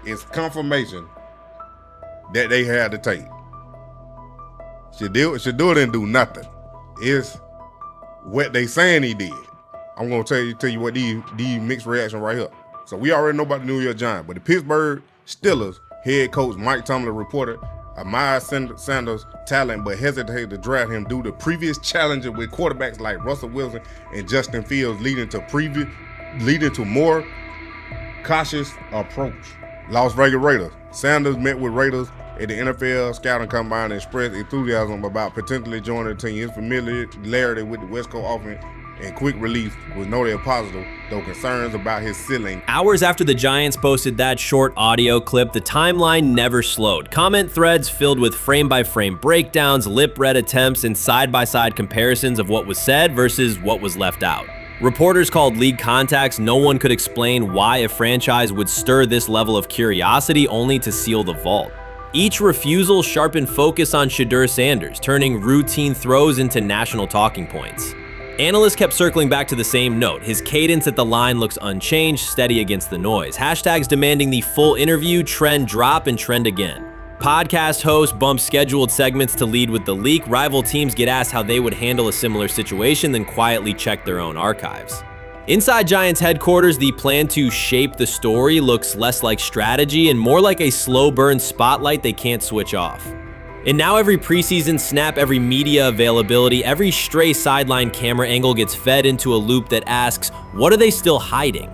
Speaker 19: It's confirmation that they had the tape. Shedeur didn't do nothing. It's what they saying he did. I'm gonna tell you what these mixed reaction right here. So we already know about the New York Giants, but the Pittsburgh Steelers head coach Mike Tomlin reported admired Sanders' talent, but hesitated to draft him due to previous challenges with quarterbacks like Russell Wilson and Justin Fields, leading to more cautious approach. Las Vegas Raiders. Sanders met with Raiders at the NFL Scouting Combine and expressed enthusiasm about potentially joining the team. His familiarity with the West Coast offense and quick release was noted positive, though concerns about his ceiling.
Speaker 12: Hours after the Giants posted that short audio clip, the timeline never slowed. Comment threads filled with frame-by-frame breakdowns, lip-read attempts, and side-by-side comparisons of what was said versus what was left out. Reporters called league contacts. No one could explain why a franchise would stir this level of curiosity only to seal the vault. Each refusal sharpened focus on Shedeur Sanders, turning routine throws into national talking points. Analysts kept circling back to the same note. His cadence at the line looks unchanged, steady against the noise. Hashtags demanding the full interview, trend drop, and trend again. Podcast hosts bump scheduled segments to lead with the leak. Rival teams get asked how they would handle a similar situation, then quietly check their own archives. Inside Giants headquarters, the plan to shape the story looks less like strategy and more like a slow burn spotlight they can't switch off. And now every preseason snap, every media availability, every stray sideline camera angle gets fed into a loop that asks, what are they still hiding?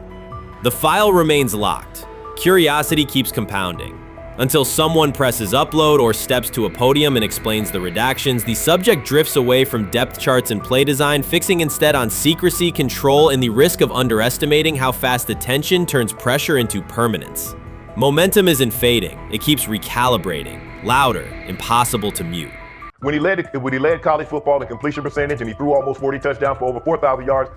Speaker 12: The file remains locked. Curiosity keeps compounding. Until someone presses upload or steps to a podium and explains the redactions, the subject drifts away from depth charts and play design, fixing instead on secrecy, control, and the risk of underestimating how fast attention turns pressure into permanence. Momentum isn't fading, it keeps recalibrating. Louder, impossible to mute.
Speaker 20: When he led college football in completion percentage and he threw almost 40 touchdowns for over 4,000 yards,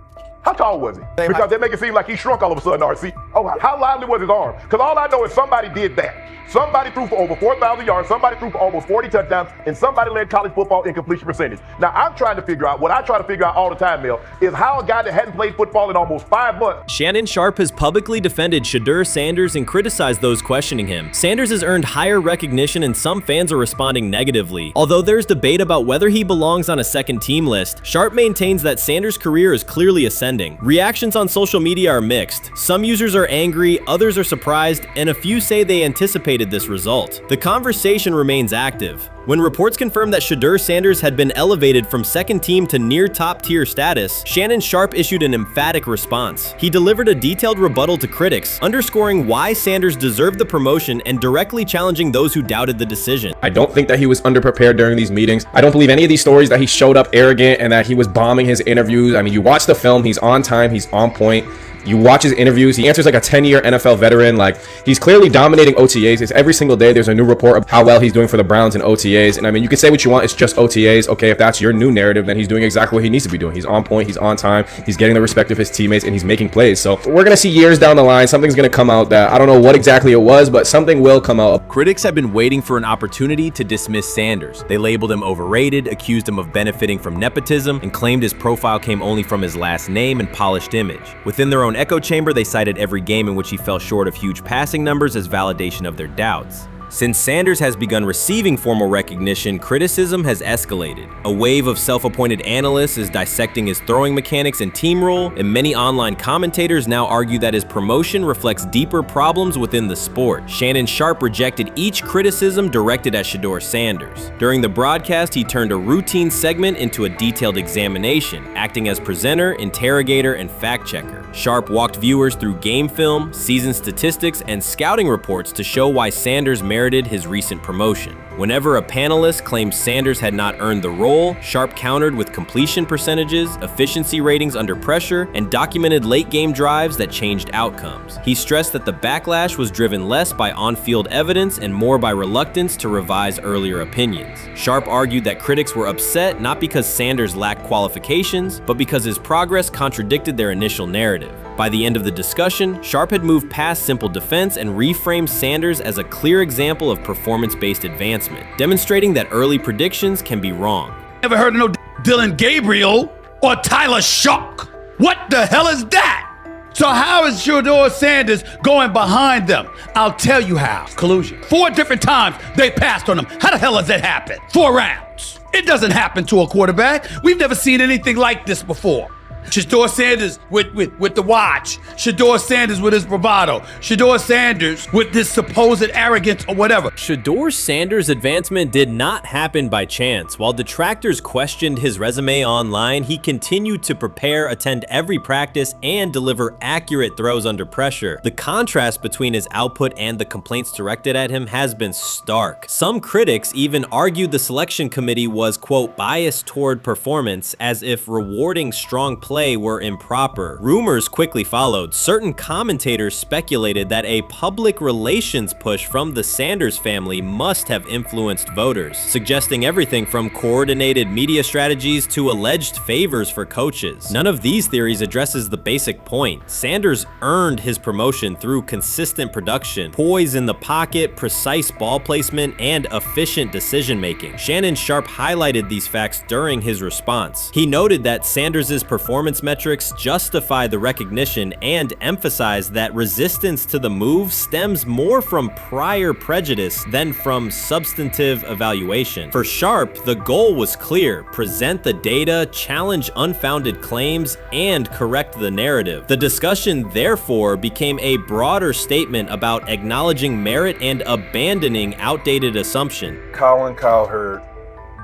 Speaker 20: how tall was he? Because they make it seem like he shrunk all of a sudden, RC. Oh, how lively was his arm? Because all I know is somebody did that. Somebody threw for over 4,000 yards, somebody threw for almost 40 touchdowns, and somebody led college football in completion percentage. Now, I'm trying to figure out, what I try to figure out all the time, Mel, is how a guy that hadn't played football in almost 5 months.
Speaker 12: Shannon Sharpe has publicly defended Shedeur Sanders and criticized those questioning him. Sanders has earned higher recognition and some fans are responding negatively. Although there's debate about whether he belongs on a second team list, Sharpe maintains that Sanders' career is clearly ascending. Reactions on social media are mixed. Some users are angry, others are surprised, and a few say they anticipated this result. The conversation remains active. When reports confirmed that Shedeur Sanders had been elevated from second team to near top tier status, Shannon Sharpe issued an emphatic response. He delivered a detailed rebuttal to critics, underscoring why Sanders deserved the promotion and directly challenging those who doubted the decision.
Speaker 21: I don't think that he was underprepared during these meetings. I don't believe any of these stories that he showed up arrogant and that he was bombing his interviews. I mean, you watch the film, he's on time, he's on point. You watch his interviews, he answers like a 10-year NFL veteran. Like, he's clearly dominating OTAs. It's every single day there's a new report of how well he's doing for the Browns in OTAs. And I mean, you can say what you want, it's just OTAs. Okay, if that's your new narrative, then he's doing exactly what he needs to be doing. He's on point, he's on time, he's getting the respect of his teammates, and he's making plays. So we're gonna see years down the line, something's gonna come out that I don't know what exactly it was, but something will come out.
Speaker 12: Critics have been waiting for an opportunity to dismiss Sanders. They labeled him overrated, accused him of benefiting from nepotism, and claimed his profile came only from his last name and polished image. Within their own echo chamber, they cited every game in which he fell short of huge passing numbers as validation of their doubts. Since Sanders has begun receiving formal recognition, criticism has escalated. A wave of self-appointed analysts is dissecting his throwing mechanics and team role, and many online commentators now argue that his promotion reflects deeper problems within the sport. Shannon Sharpe rejected each criticism directed at Shedeur Sanders. During the broadcast, he turned a routine segment into a detailed examination, acting as presenter, interrogator, and fact-checker. Sharpe walked viewers through game film, season statistics, and scouting reports to show why Sanders merited his recent promotion. Whenever a panelist claimed Sanders had not earned the role, Sharpe countered with completion percentages, efficiency ratings under pressure, and documented late-game drives that changed outcomes. He stressed that the backlash was driven less by on-field evidence and more by reluctance to revise earlier opinions. Sharpe argued that critics were upset not because Sanders lacked qualifications, but because his progress contradicted their initial narrative. By the end of the discussion, Sharpe had moved past simple defense and reframed Sanders as a clear example of performance-based advancement, demonstrating that early predictions can be wrong.
Speaker 22: Never heard of no Dylan Gabriel or Tyler Shock. What the hell is that? So how is Shedeur Sanders going behind them? I'll tell you how. Collusion. 4 different times they passed on him. How the hell does that happen? 4 rounds. It doesn't happen to a quarterback. We've never seen anything like this before. Shedeur Sanders with the watch. Shedeur Sanders with his bravado. Shedeur Sanders with this supposed arrogance or whatever.
Speaker 12: Shedeur Sanders' advancement did not happen by chance. While detractors questioned his resume online, he continued to prepare, attend every practice, and deliver accurate throws under pressure. The contrast between his output and the complaints directed at him has been stark. Some critics even argued the selection committee was, quote, biased toward performance, as if rewarding strong play were improper. Rumors quickly followed. Certain commentators speculated that a public relations push from the Sanders family must have influenced voters, suggesting everything from coordinated media strategies to alleged favors for coaches. None of these theories addresses the basic point. Sanders earned his promotion through consistent production, poise in the pocket, precise ball placement, and efficient decision-making. Shannon Sharpe highlighted these facts during his response. He noted that Sanders' performance metrics justify the recognition and emphasized that resistance to the move stems more from prior prejudice than from substantive evaluation. For Sharpe, the goal was clear: present the data, challenge unfounded claims, and correct the narrative. The discussion, therefore, became a broader statement about acknowledging merit and abandoning outdated assumption.
Speaker 1: Colin Cowherd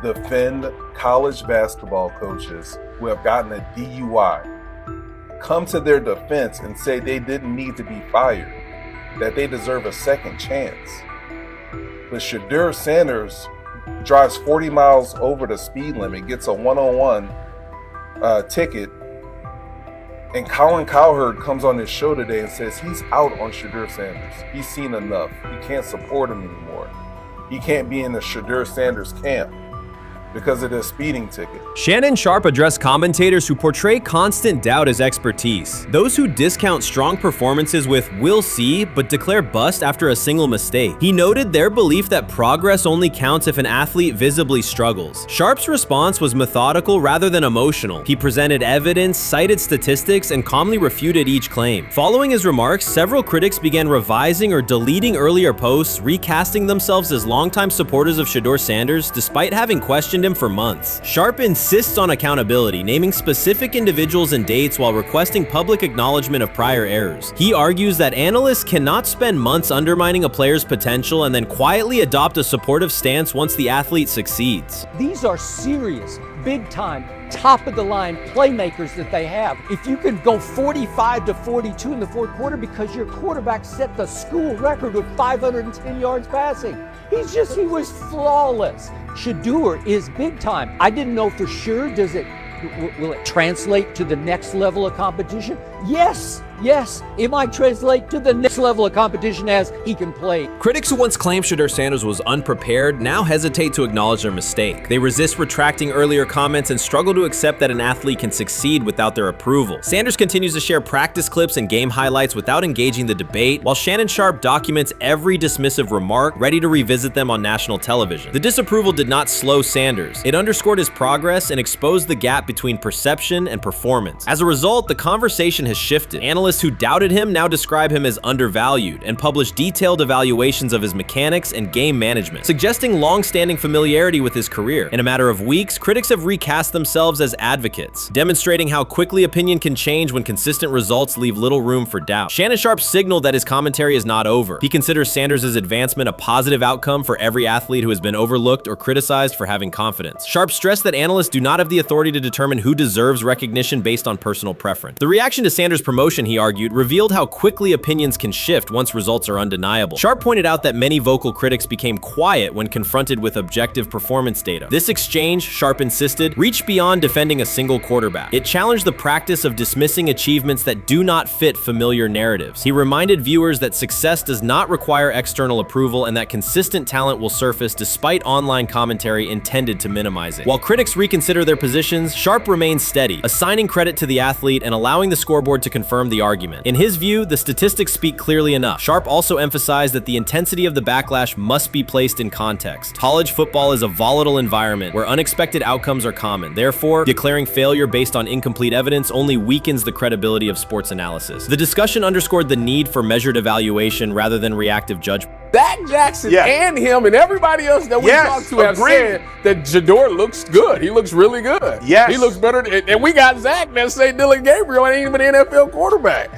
Speaker 1: defend college basketball coaches who have gotten a DUI, come to their defense and say they didn't need to be fired, that they deserve a second chance. But Shedeur Sanders drives 40 miles over the speed limit, gets a one-on-one ticket, and Colin Cowherd comes on his show today and says he's out on Shedeur Sanders. He's seen enough. He can't support him anymore. He can't be in the Shedeur Sanders camp because of this speeding ticket.
Speaker 12: Shannon Sharpe addressed commentators who portray constant doubt as expertise. Those who discount strong performances with "we'll see" but declare bust after a single mistake. He noted their belief that progress only counts if an athlete visibly struggles. Sharpe's response was methodical rather than emotional. He presented evidence, cited statistics, and calmly refuted each claim. Following his remarks, several critics began revising or deleting earlier posts, recasting themselves as longtime supporters of Shedeur Sanders despite having questioned him for months. Sharpe insists on accountability, naming specific individuals and dates while requesting public acknowledgement of prior errors. He argues that analysts cannot spend months undermining a player's potential and then quietly adopt a supportive stance once the athlete succeeds.
Speaker 3: These are serious, big-time, top-of-the-line playmakers that they have. If you can go 45 to 42 in the fourth quarter because your quarterback set the school record with 510 yards passing. He was flawless. Shedeur is big time. I didn't know for sure, will it translate to the next level of competition? Yes, it might translate to the next level of competition as he can play.
Speaker 12: Critics who once claimed Shedeur Sanders was unprepared now hesitate to acknowledge their mistake. They resist retracting earlier comments and struggle to accept that an athlete can succeed without their approval. Sanders continues to share practice clips and game highlights without engaging the debate, while Shannon Sharpe documents every dismissive remark, ready to revisit them on national television. The disapproval did not slow Sanders. It underscored his progress and exposed the gap between perception and performance. As a result, the conversation has shifted. Analysts who doubted him now describe him as undervalued and publish detailed evaluations of his mechanics and game management, suggesting long-standing familiarity with his career. In a matter of weeks, critics have recast themselves as advocates, demonstrating how quickly opinion can change when consistent results leave little room for doubt. Shannon Sharpe signaled that his commentary is not over. He considers Sanders' advancement a positive outcome for every athlete who has been overlooked or criticized for having confidence. Sharpe stressed that analysts do not have the authority to determine who deserves recognition based on personal preference. The reaction to Sanders' promotion, he argued, revealed how quickly opinions can shift once results are undeniable. Sharpe pointed out that many vocal critics became quiet when confronted with objective performance data. This exchange, Sharpe insisted, reached beyond defending a single quarterback. It challenged the practice of dismissing achievements that do not fit familiar narratives. He reminded viewers that success does not require external approval and that consistent talent will surface despite online commentary intended to minimize it. While critics reconsider their positions, Sharpe remains steady, assigning credit to the athlete and allowing the scoreboard to confirm the argument. In his view, the statistics speak clearly enough. Sharpe also emphasized that the intensity of the backlash must be placed in context. College football is a volatile environment where unexpected outcomes are common. Therefore, declaring failure based on incomplete evidence only weakens the credibility of sports analysis. The discussion underscored the need for measured evaluation rather than reactive judgment.
Speaker 23: Zach Jackson and him and everybody else that we talked to have said that Shedeur looks good. He looks really good. He looks better. And we got Zach that say Dylan Gabriel ain't even an NFL quarterback.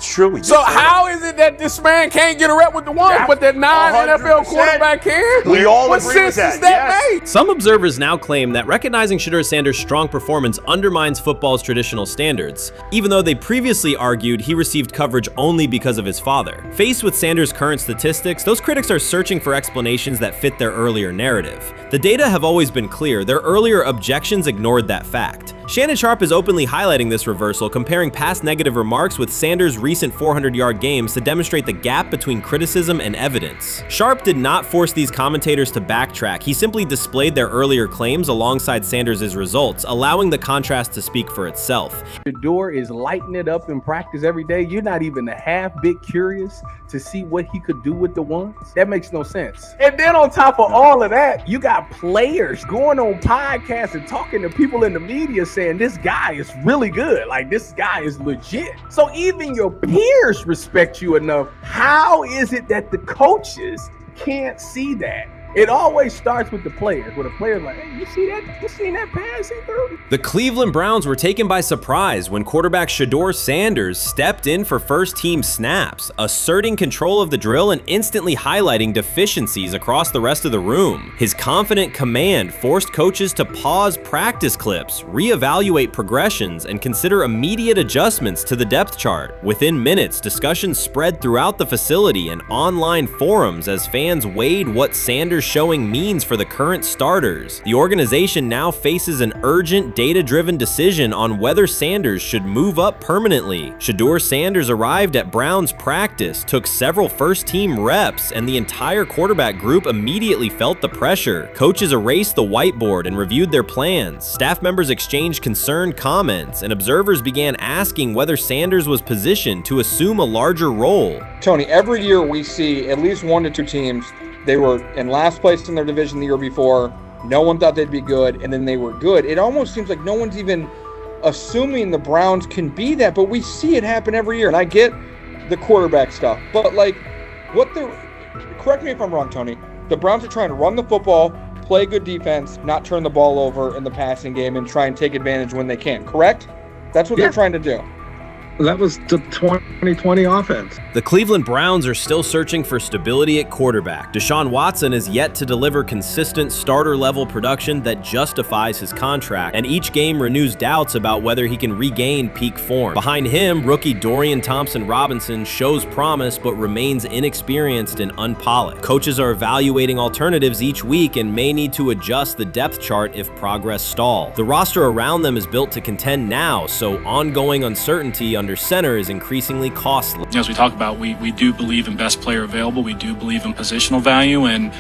Speaker 22: true.
Speaker 23: So how is it that this man can't get a rep with the ones, but that non-NFL quarterback can?
Speaker 10: We all
Speaker 23: what
Speaker 10: agree with
Speaker 23: sense
Speaker 10: that.
Speaker 23: does that make?
Speaker 2: Some observers now claim that recognizing Shedeur Sanders' strong performance undermines football's traditional standards, even though they previously argued he received coverage only because of his father. Faced with Sanders' current statistics, those critics are searching for explanations that fit their earlier narrative. The data have always been clear. Their earlier objections ignored that fact. Shannon Sharpe is openly highlighting this reversal, comparing past negative remarks with Sanders' recent 400-yard games to demonstrate the gap between criticism and evidence. Sharpe did not force these commentators to backtrack. He simply displayed their earlier claims alongside Sanders' results, allowing the contrast to speak for itself.
Speaker 23: Shedeur is lighting it up in practice every day. You're not even a half bit curious to see what he could do with the ones. That makes no sense. And then on top of all of that, you got players going on podcasts and talking to people in the media saying this guy is really good. Like, this guy is legit. So even your peers respect you enough. How is it that the coaches can't see that? It always starts with the players, where the player's like, hey, you see that? You seen that pass he threw?
Speaker 2: The Cleveland Browns were taken by surprise when quarterback Shedeur Sanders stepped in for first-team snaps, asserting control of the drill and instantly highlighting deficiencies across the rest of the room. His confident command forced coaches to pause practice clips, reevaluate progressions, and consider immediate adjustments to the depth chart. Within minutes, discussions spread throughout the facility and online forums as fans weighed what Sanders' showing means for the current starters. The organization now faces an urgent, data-driven decision on whether Sanders should move up permanently. Shedeur Sanders arrived at Browns practice, took several first-team reps, and the entire quarterback group immediately felt the pressure. Coaches erased the whiteboard and reviewed their plans. Staff members exchanged concerned comments, and observers began asking whether Sanders was positioned to assume a larger role.
Speaker 4: Tony, every year we see at least 1 to 2 teams. They were in last place in their division the year before. No one thought they'd be good, and then they were good. It almost seems like no one's even assuming the Browns can be that, but we see it happen every year. And I get the quarterback stuff, but like, correct me if I'm wrong, Tony. The Browns are trying to run the football, play good defense, not turn the ball over in the passing game, and try and take advantage when they can, correct? That's what they're trying to do.
Speaker 5: That was the 2020 offense.
Speaker 2: The Cleveland Browns are still searching for stability at quarterback. Deshaun Watson is yet to deliver consistent starter-level production that justifies his contract, and each game renews doubts about whether he can regain peak form. Behind him, rookie Dorian Thompson-Robinson shows promise but remains inexperienced and unpolished. Coaches are evaluating alternatives each week and may need to adjust the depth chart if progress stalls. The roster around them is built to contend now, so ongoing uncertainty under center is increasingly costly.
Speaker 6: As we talk about, we do believe in best player available. We do believe in positional value, and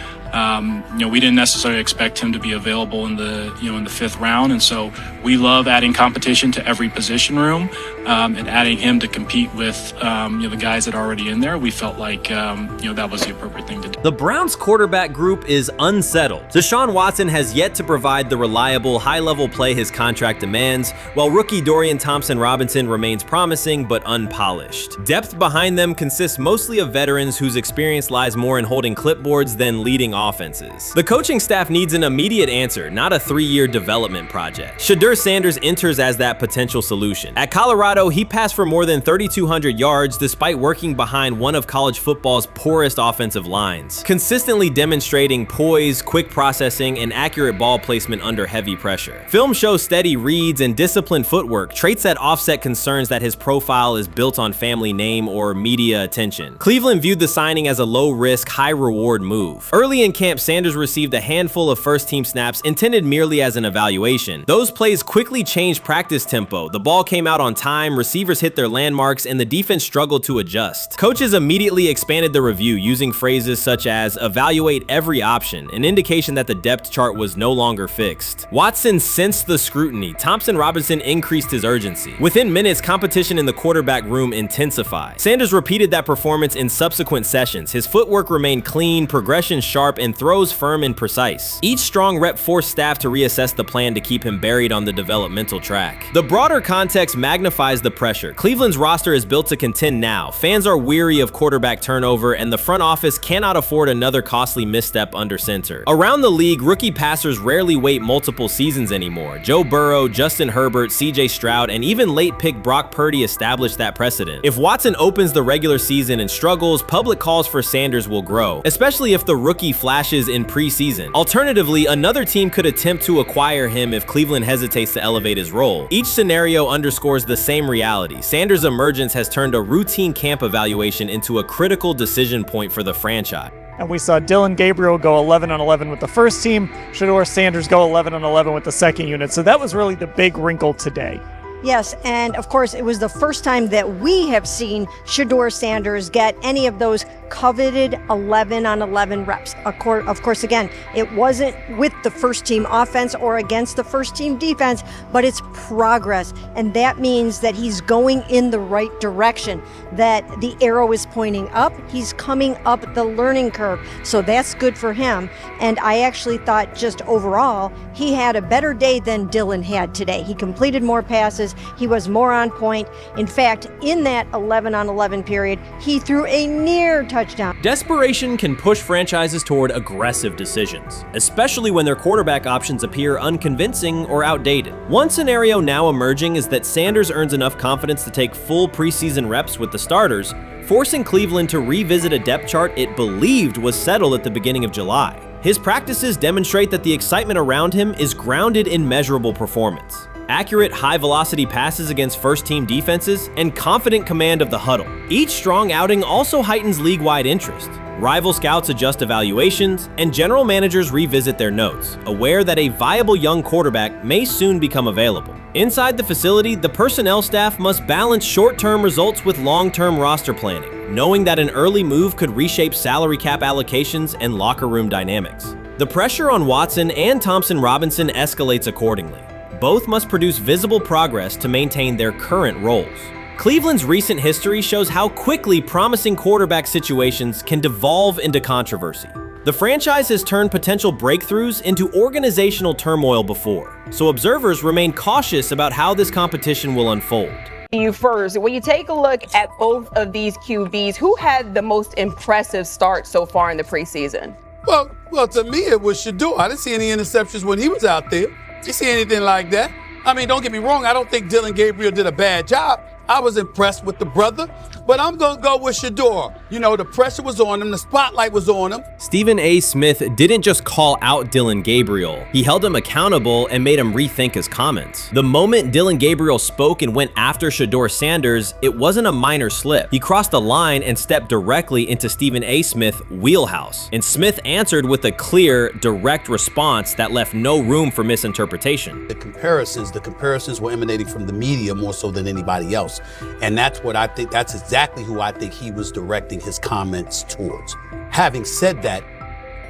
Speaker 6: we didn't necessarily expect him to be available in the in the 5th round, and so we love adding competition to every position room and adding him to compete with the guys that are already in there. We felt like that was the appropriate thing to do.
Speaker 2: The Browns quarterback group is unsettled. Deshaun Watson has yet to provide the reliable, high-level play his contract demands, while rookie Dorian Thompson-Robinson remains promising but unpolished. Depth behind them consists mostly of veterans whose experience lies more in holding clipboards than leading offenses. The coaching staff needs an immediate answer, not a 3-year development project. Shedeur Sanders enters as that potential solution. At Colorado, he passed for more than 3,200 yards despite working behind one of college football's poorest offensive lines, consistently demonstrating poise, quick processing, and accurate ball placement under heavy pressure. Film shows steady reads and disciplined footwork, traits that offset concerns that his profile is built on family name or media attention. Cleveland viewed the signing as a low-risk, high-reward move. Early in camp, Sanders received a handful of first-team snaps intended merely as an evaluation. Those plays quickly changed practice tempo. The ball came out on time, receivers hit their landmarks, and the defense struggled to adjust. Coaches immediately expanded the review using phrases such as evaluate every option, an indication that the depth chart was no longer fixed. Watson sensed the scrutiny. Thompson-Robinson increased his urgency. Within minutes, competition in the quarterback room intensified. Sanders repeated that performance in subsequent sessions. His footwork remained clean, progression sharp, and throws firm and precise. Each strong rep forced staff to reassess the plan to keep him buried on the developmental track. The broader context magnifies the pressure. Cleveland's roster is built to contend now. Fans are weary of quarterback turnover, and the front office cannot afford another costly misstep under center. Around the league, rookie passers rarely wait multiple seasons anymore. Joe Burrow, Justin Herbert, CJ Stroud, and even late pick Brock Purdy established that precedent. If Watson opens the regular season and struggles, public calls for Sanders will grow, especially if the rookie flashes in preseason. Alternatively, another team could attempt to acquire him if Cleveland hesitates to elevate his role. Each scenario underscores the same reality. Sanders' emergence has turned a routine camp evaluation into a critical decision point for the franchise.
Speaker 7: And we saw Dillon Gabriel go 11-on-11 with the first team, Shedeur Sanders go 11-on-11 with the second unit. So that was really the big wrinkle today.
Speaker 8: Yes, and of course, it was the first time that we have seen Shedeur Sanders get any of those coveted 11-on-11 reps. Of course, again, it wasn't with the first team offense or against the first team defense, but it's progress. And that means that he's going in the right direction, that the arrow is pointing up. He's coming up the learning curve. So that's good for him. And I actually thought just overall, he had a better day than Dillon had today. He completed more passes. He was more on point. In fact, in that 11-on-11 period, he threw a near touchdown.
Speaker 2: Desperation can push franchises toward aggressive decisions, especially when their quarterback options appear unconvincing or outdated. One scenario now emerging is that Sanders earns enough confidence to take full preseason reps with the starters, forcing Cleveland to revisit a depth chart it believed was settled at the beginning of July. His practices demonstrate that the excitement around him is grounded in measurable performance. Accurate, high-velocity passes against first-team defenses, and confident command of the huddle. Each strong outing also heightens league-wide interest. Rival scouts adjust evaluations, and general managers revisit their notes, aware that a viable young quarterback may soon become available. Inside the facility, the personnel staff must balance short-term results with long-term roster planning, knowing that an early move could reshape salary cap allocations and locker room dynamics. The pressure on Watson and Thompson Robinson escalates accordingly. Both must produce visible progress to maintain their current roles. Cleveland's recent history shows how quickly promising quarterback situations can devolve into controversy. The franchise has turned potential breakthroughs into organizational turmoil before, so observers remain cautious about how this competition will unfold.
Speaker 9: You first, when you take a look at both of these QBs, who had the most impressive start so far in the preseason?
Speaker 22: Well, to me, it was Shedeur. I didn't see any interceptions when he was out there. You see anything like that? I mean, don't get me wrong. I don't think Dillon Gabriel did a bad job. I was impressed with the brother, but I'm going to go with Shedeur. You know, the pressure was on him. The spotlight was on him.
Speaker 2: Stephen A. Smith didn't just call out Dillon Gabriel. He held him accountable and made him rethink his comments. The moment Dillon Gabriel spoke and went after Shedeur Sanders, it wasn't a minor slip. He crossed the line and stepped directly into Stephen A. Smith's wheelhouse. And Smith answered with a clear, direct response that left no room for misinterpretation.
Speaker 24: The comparisons were emanating from the media more so than anybody else. And that's what I think, that's exactly who I think he was directing his comments towards. Having said that,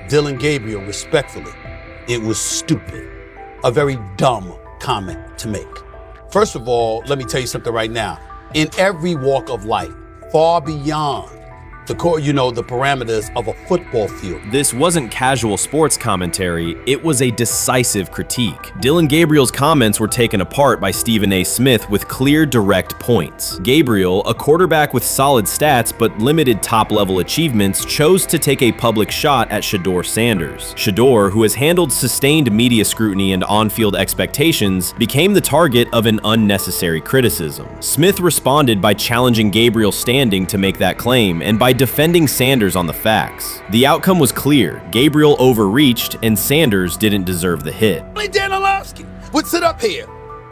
Speaker 24: Dillon Gabriel, respectfully, it was stupid. A very dumb comment to make. First of all, let me tell you something right now. In every walk of life, far beyond the parameters of a football field.
Speaker 2: This wasn't casual sports commentary, it was a decisive critique. Dillon Gabriel's comments were taken apart by Stephen A. Smith with clear, direct points. Gabriel, a quarterback with solid stats but limited top-level achievements, chose to take a public shot at Shedeur Sanders. Shedeur, who has handled sustained media scrutiny and on-field expectations, became the target of an unnecessary criticism. Smith responded by challenging Gabriel's standing to make that claim, and by defending Sanders on the facts. The outcome was clear. Gabriel overreached, and Sanders didn't deserve the hit.
Speaker 22: Dan Orlovsky would sit up here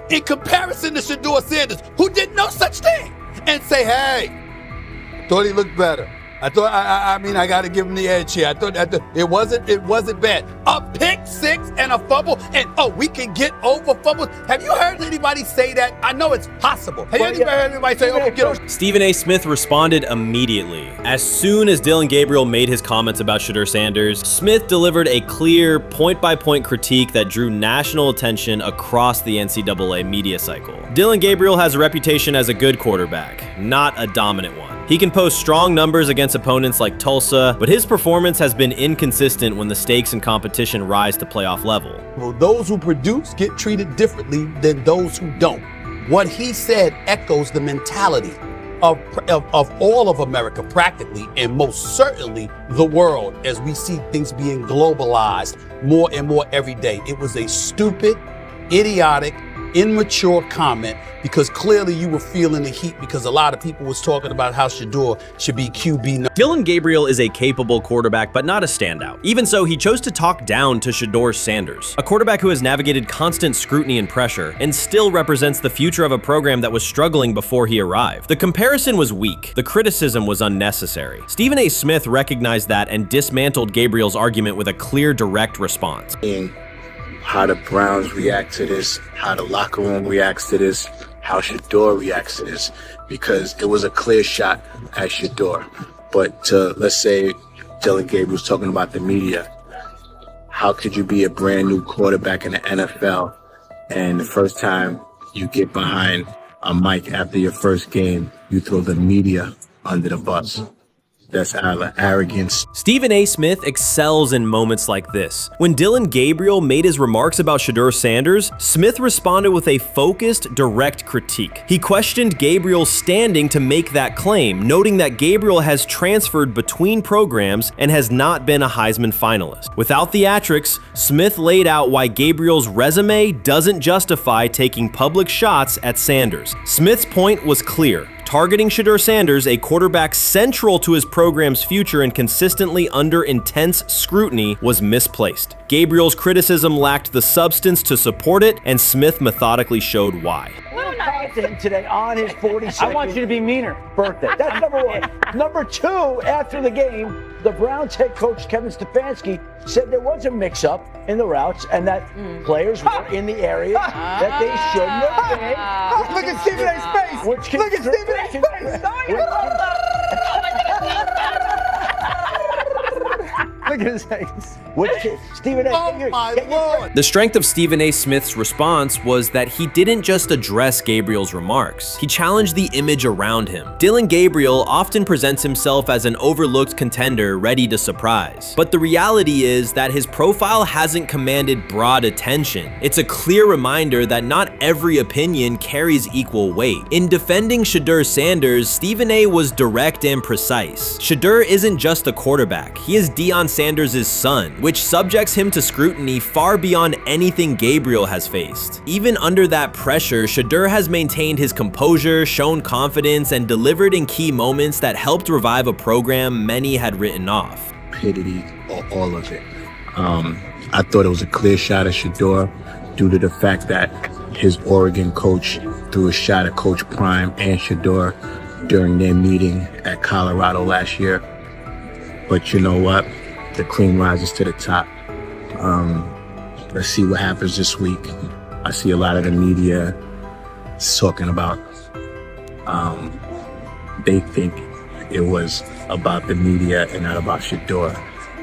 Speaker 22: in comparison to Shedeur Sanders, who did no such thing, and say, hey, thought he looked better. I got to give him the edge here. I thought it wasn't bad. A pick six and a fumble, and we can get over fumbles. Have you heard anybody say that? I know it's possible. Have you heard anybody say, get over?
Speaker 2: Stephen A. Smith responded immediately. As soon as Dillon Gabriel made his comments about Shedeur Sanders, Smith delivered a clear, point-by-point critique that drew national attention across the NCAA media cycle. Dillon Gabriel has a reputation as a good quarterback, not a dominant one. He can post strong numbers against opponents like Tulsa, but his performance has been inconsistent when the stakes and competition rise to playoff level.
Speaker 24: Well, those who produce get treated differently than those who don't. What he said echoes the mentality of all of America practically, and most certainly the world, as we see things being globalized more and more every day. It was a stupid, idiotic, immature comment, because clearly you were feeling the heat because a lot of people was talking about how Shedeur should be QB.
Speaker 2: Dillon Gabriel is a capable quarterback, but not a standout. Even so, he chose to talk down to Shedeur Sanders, a quarterback who has navigated constant scrutiny and pressure and still represents the future of a program that was struggling before he arrived. The comparison was weak. The criticism was unnecessary. Stephen A. Smith recognized that and dismantled Gabriel's argument with a clear, direct response.
Speaker 11: How the Browns react to this, how the locker room reacts to this, how Shedeur reacts to this, because it was a clear shot at Shedeur. But let's say Dillon Gabriel's talking about the media. How could you be a brand new quarterback in the NFL and the first time you get behind a mic after your first game, you throw the media under the bus? That's arrogance.
Speaker 2: Stephen A. Smith excels in moments like this. When Dillon Gabriel made his remarks about Shedeur Sanders, Smith responded with a focused, direct critique. He questioned Gabriel's standing to make that claim, noting that Gabriel has transferred between programs and has not been a Heisman finalist. Without theatrics, Smith laid out why Gabriel's resume doesn't justify taking public shots at Sanders. Smith's point was clear. Targeting Shedeur Sanders, a quarterback central to his program's future and consistently under intense scrutiny, was misplaced. Gabriel's criticism lacked the substance to support it, and Smith methodically showed why.
Speaker 13: To him today on his 42nd. I want you to be meaner. Birthday. That's number one. Number two, after the game, the Browns head coach Kevin Stefanski said there was a mix-up in the routes and that players were in the area that they shouldn't have been.
Speaker 14: Look at Stephen A's face. Look at Stephen A's face. Look at his face.
Speaker 13: Stephen A.
Speaker 14: Oh my Lord.
Speaker 2: The strength of Stephen A. Smith's response was that he didn't just address Gabriel's remarks. He challenged the image around him. Dillon Gabriel often presents himself as an overlooked contender ready to surprise. But the reality is that his profile hasn't commanded broad attention. It's a clear reminder that not every opinion carries equal weight. In defending Shedeur Sanders, Stephen A. was direct and precise. Shedeur isn't just a quarterback. He is Deion Sanders' son, which subjects him to scrutiny far beyond anything Gabriel has faced. Even under that pressure, Shedeur has maintained his composure, shown confidence, and delivered in key moments that helped revive a program many had written off.
Speaker 11: Stupidity, all of it. I thought it was a clear shot at Shedeur due to the fact that his Oregon coach threw a shot at Coach Prime and Shedeur during their meeting at Colorado last year. But you know what? The cream rises to the top. Let's see what happens this week. I see a lot of the media talking about they think it was about the media and not about Shedeur.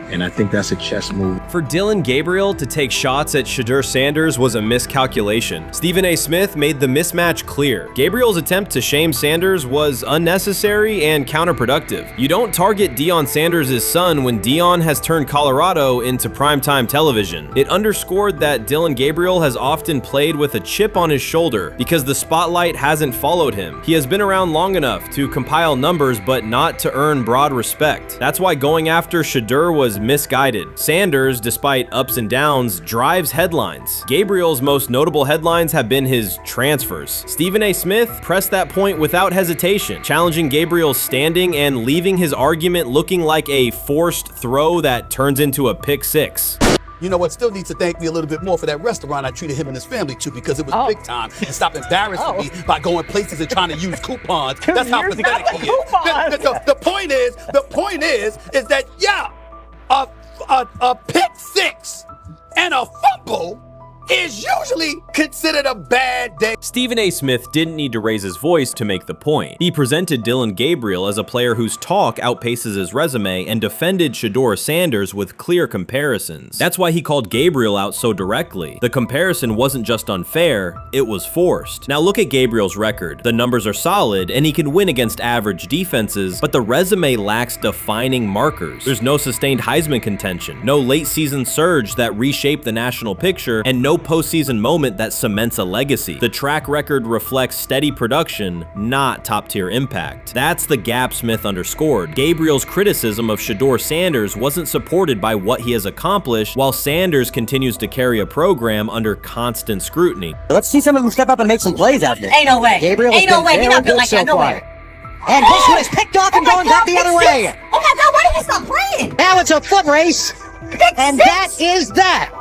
Speaker 11: And I think that's a chess move.
Speaker 2: For Dillon Gabriel to take shots at Shedeur Sanders was a miscalculation. Stephen A. Smith made the mismatch clear. Gabriel's attempt to shame Sanders was unnecessary and counterproductive. You don't target Deion Sanders' son when Deion has turned Colorado into primetime television. It underscored that Dillon Gabriel has often played with a chip on his shoulder because the spotlight hasn't followed him. He has been around long enough to compile numbers but not to earn broad respect. That's why going after Shedeur was misguided. Sanders, despite ups and downs, drives headlines. Gabriel's most notable headlines have been his transfers. Stephen A. Smith pressed that point without hesitation, challenging Gabriel's standing and leaving his argument looking like a forced throw that turns into a pick six.
Speaker 24: You know what? Still needs to thank me a little bit more for that restaurant I treated him and his family to, because it was big time, and stop embarrassing me by going places and trying to use coupons. That's how pathetic he is. The point is that a pick six and a fumble is usually considered a bad day.
Speaker 2: Stephen A. Smith didn't need to raise his voice to make the point. He presented Dillon Gabriel as a player whose talk outpaces his resume and defended Shedeur Sanders with clear comparisons. That's why he called Gabriel out so directly. The comparison wasn't just unfair, it was forced. Now look at Gabriel's record. The numbers are solid and he can win against average defenses, but the resume lacks defining markers. There's no sustained Heisman contention, no late season surge that reshaped the national picture, and no postseason moment that cements a legacy. The track record reflects steady production, not top-tier impact. That's the gap Smith underscored. Gabriel's criticism of Shedeur Sanders wasn't supported by what he has accomplished, while Sanders continues to carry a program under constant scrutiny.
Speaker 15: Let's see someone who step up and make some plays out there.
Speaker 16: Ain't no way.
Speaker 15: Gabriel
Speaker 16: Ain't no way. He not built like that. No way.
Speaker 15: And this one is picked off and going back the other way.
Speaker 16: Oh my God, why did he stop playing?
Speaker 15: Now it's a foot race. And that is that.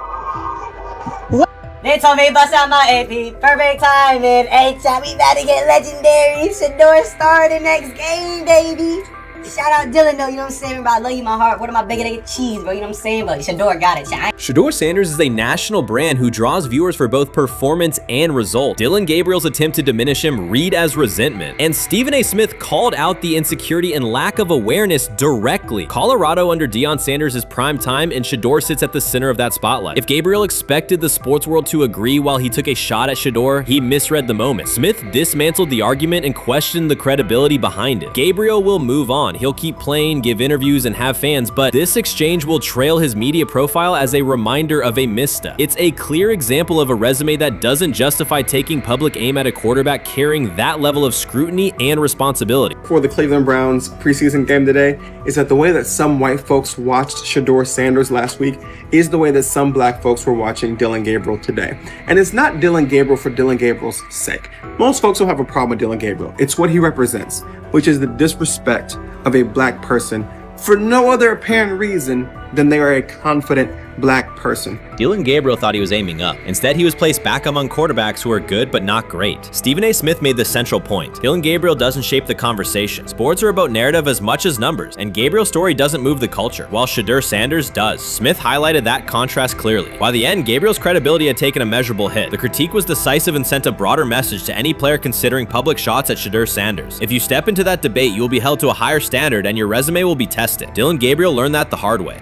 Speaker 16: They told me bust out my AP, perfect timing. H-shot, we about to get legendary. Shedeur star the next game, baby. Shout out Dillon though, you know what I'm saying? Bro, I love you, my heart. What am I bigger than cheese, bro? You know what I'm saying? But Shedeur got it.
Speaker 2: Shedeur Sanders is a national brand who draws viewers for both performance and result. Dillon Gabriel's attempt to diminish him read as resentment. And Stephen A. Smith called out the insecurity and lack of awareness directly. Colorado under Deion Sanders is prime time, and Shedeur sits at the center of that spotlight. If Gabriel expected the sports world to agree while he took a shot at Shedeur, he misread the moment. Smith dismantled the argument and questioned the credibility behind it. Gabriel will move on. He'll keep playing, give interviews, and have fans, but this exchange will trail his media profile as a reminder of a misstep. It's a clear example of a resume that doesn't justify taking public aim at a quarterback carrying that level of scrutiny and responsibility.
Speaker 17: For the Cleveland Browns preseason game today is that the way that some white folks watched Shedeur Sanders last week is the way that some black folks were watching Dillon Gabriel today. And it's not Dillon Gabriel for Dillon Gabriel's sake. Most folks don't have a problem with Dillon Gabriel. It's what he represents, which is the disrespect of a black person for no other apparent reason than they are a confident black person.
Speaker 2: Dillon Gabriel thought he was aiming up. Instead, he was placed back among quarterbacks who are good but not great. Stephen A. Smith made the central point. Dillon Gabriel doesn't shape the conversation. Sports are about narrative as much as numbers, and Gabriel's story doesn't move the culture, while Shedeur Sanders does. Smith highlighted that contrast clearly. By the end, Gabriel's credibility had taken a measurable hit. The critique was decisive and sent a broader message to any player considering public shots at Shedeur Sanders. If you step into that debate, you will be held to a higher standard and your resume will be tested. Dillon Gabriel learned that the hard way.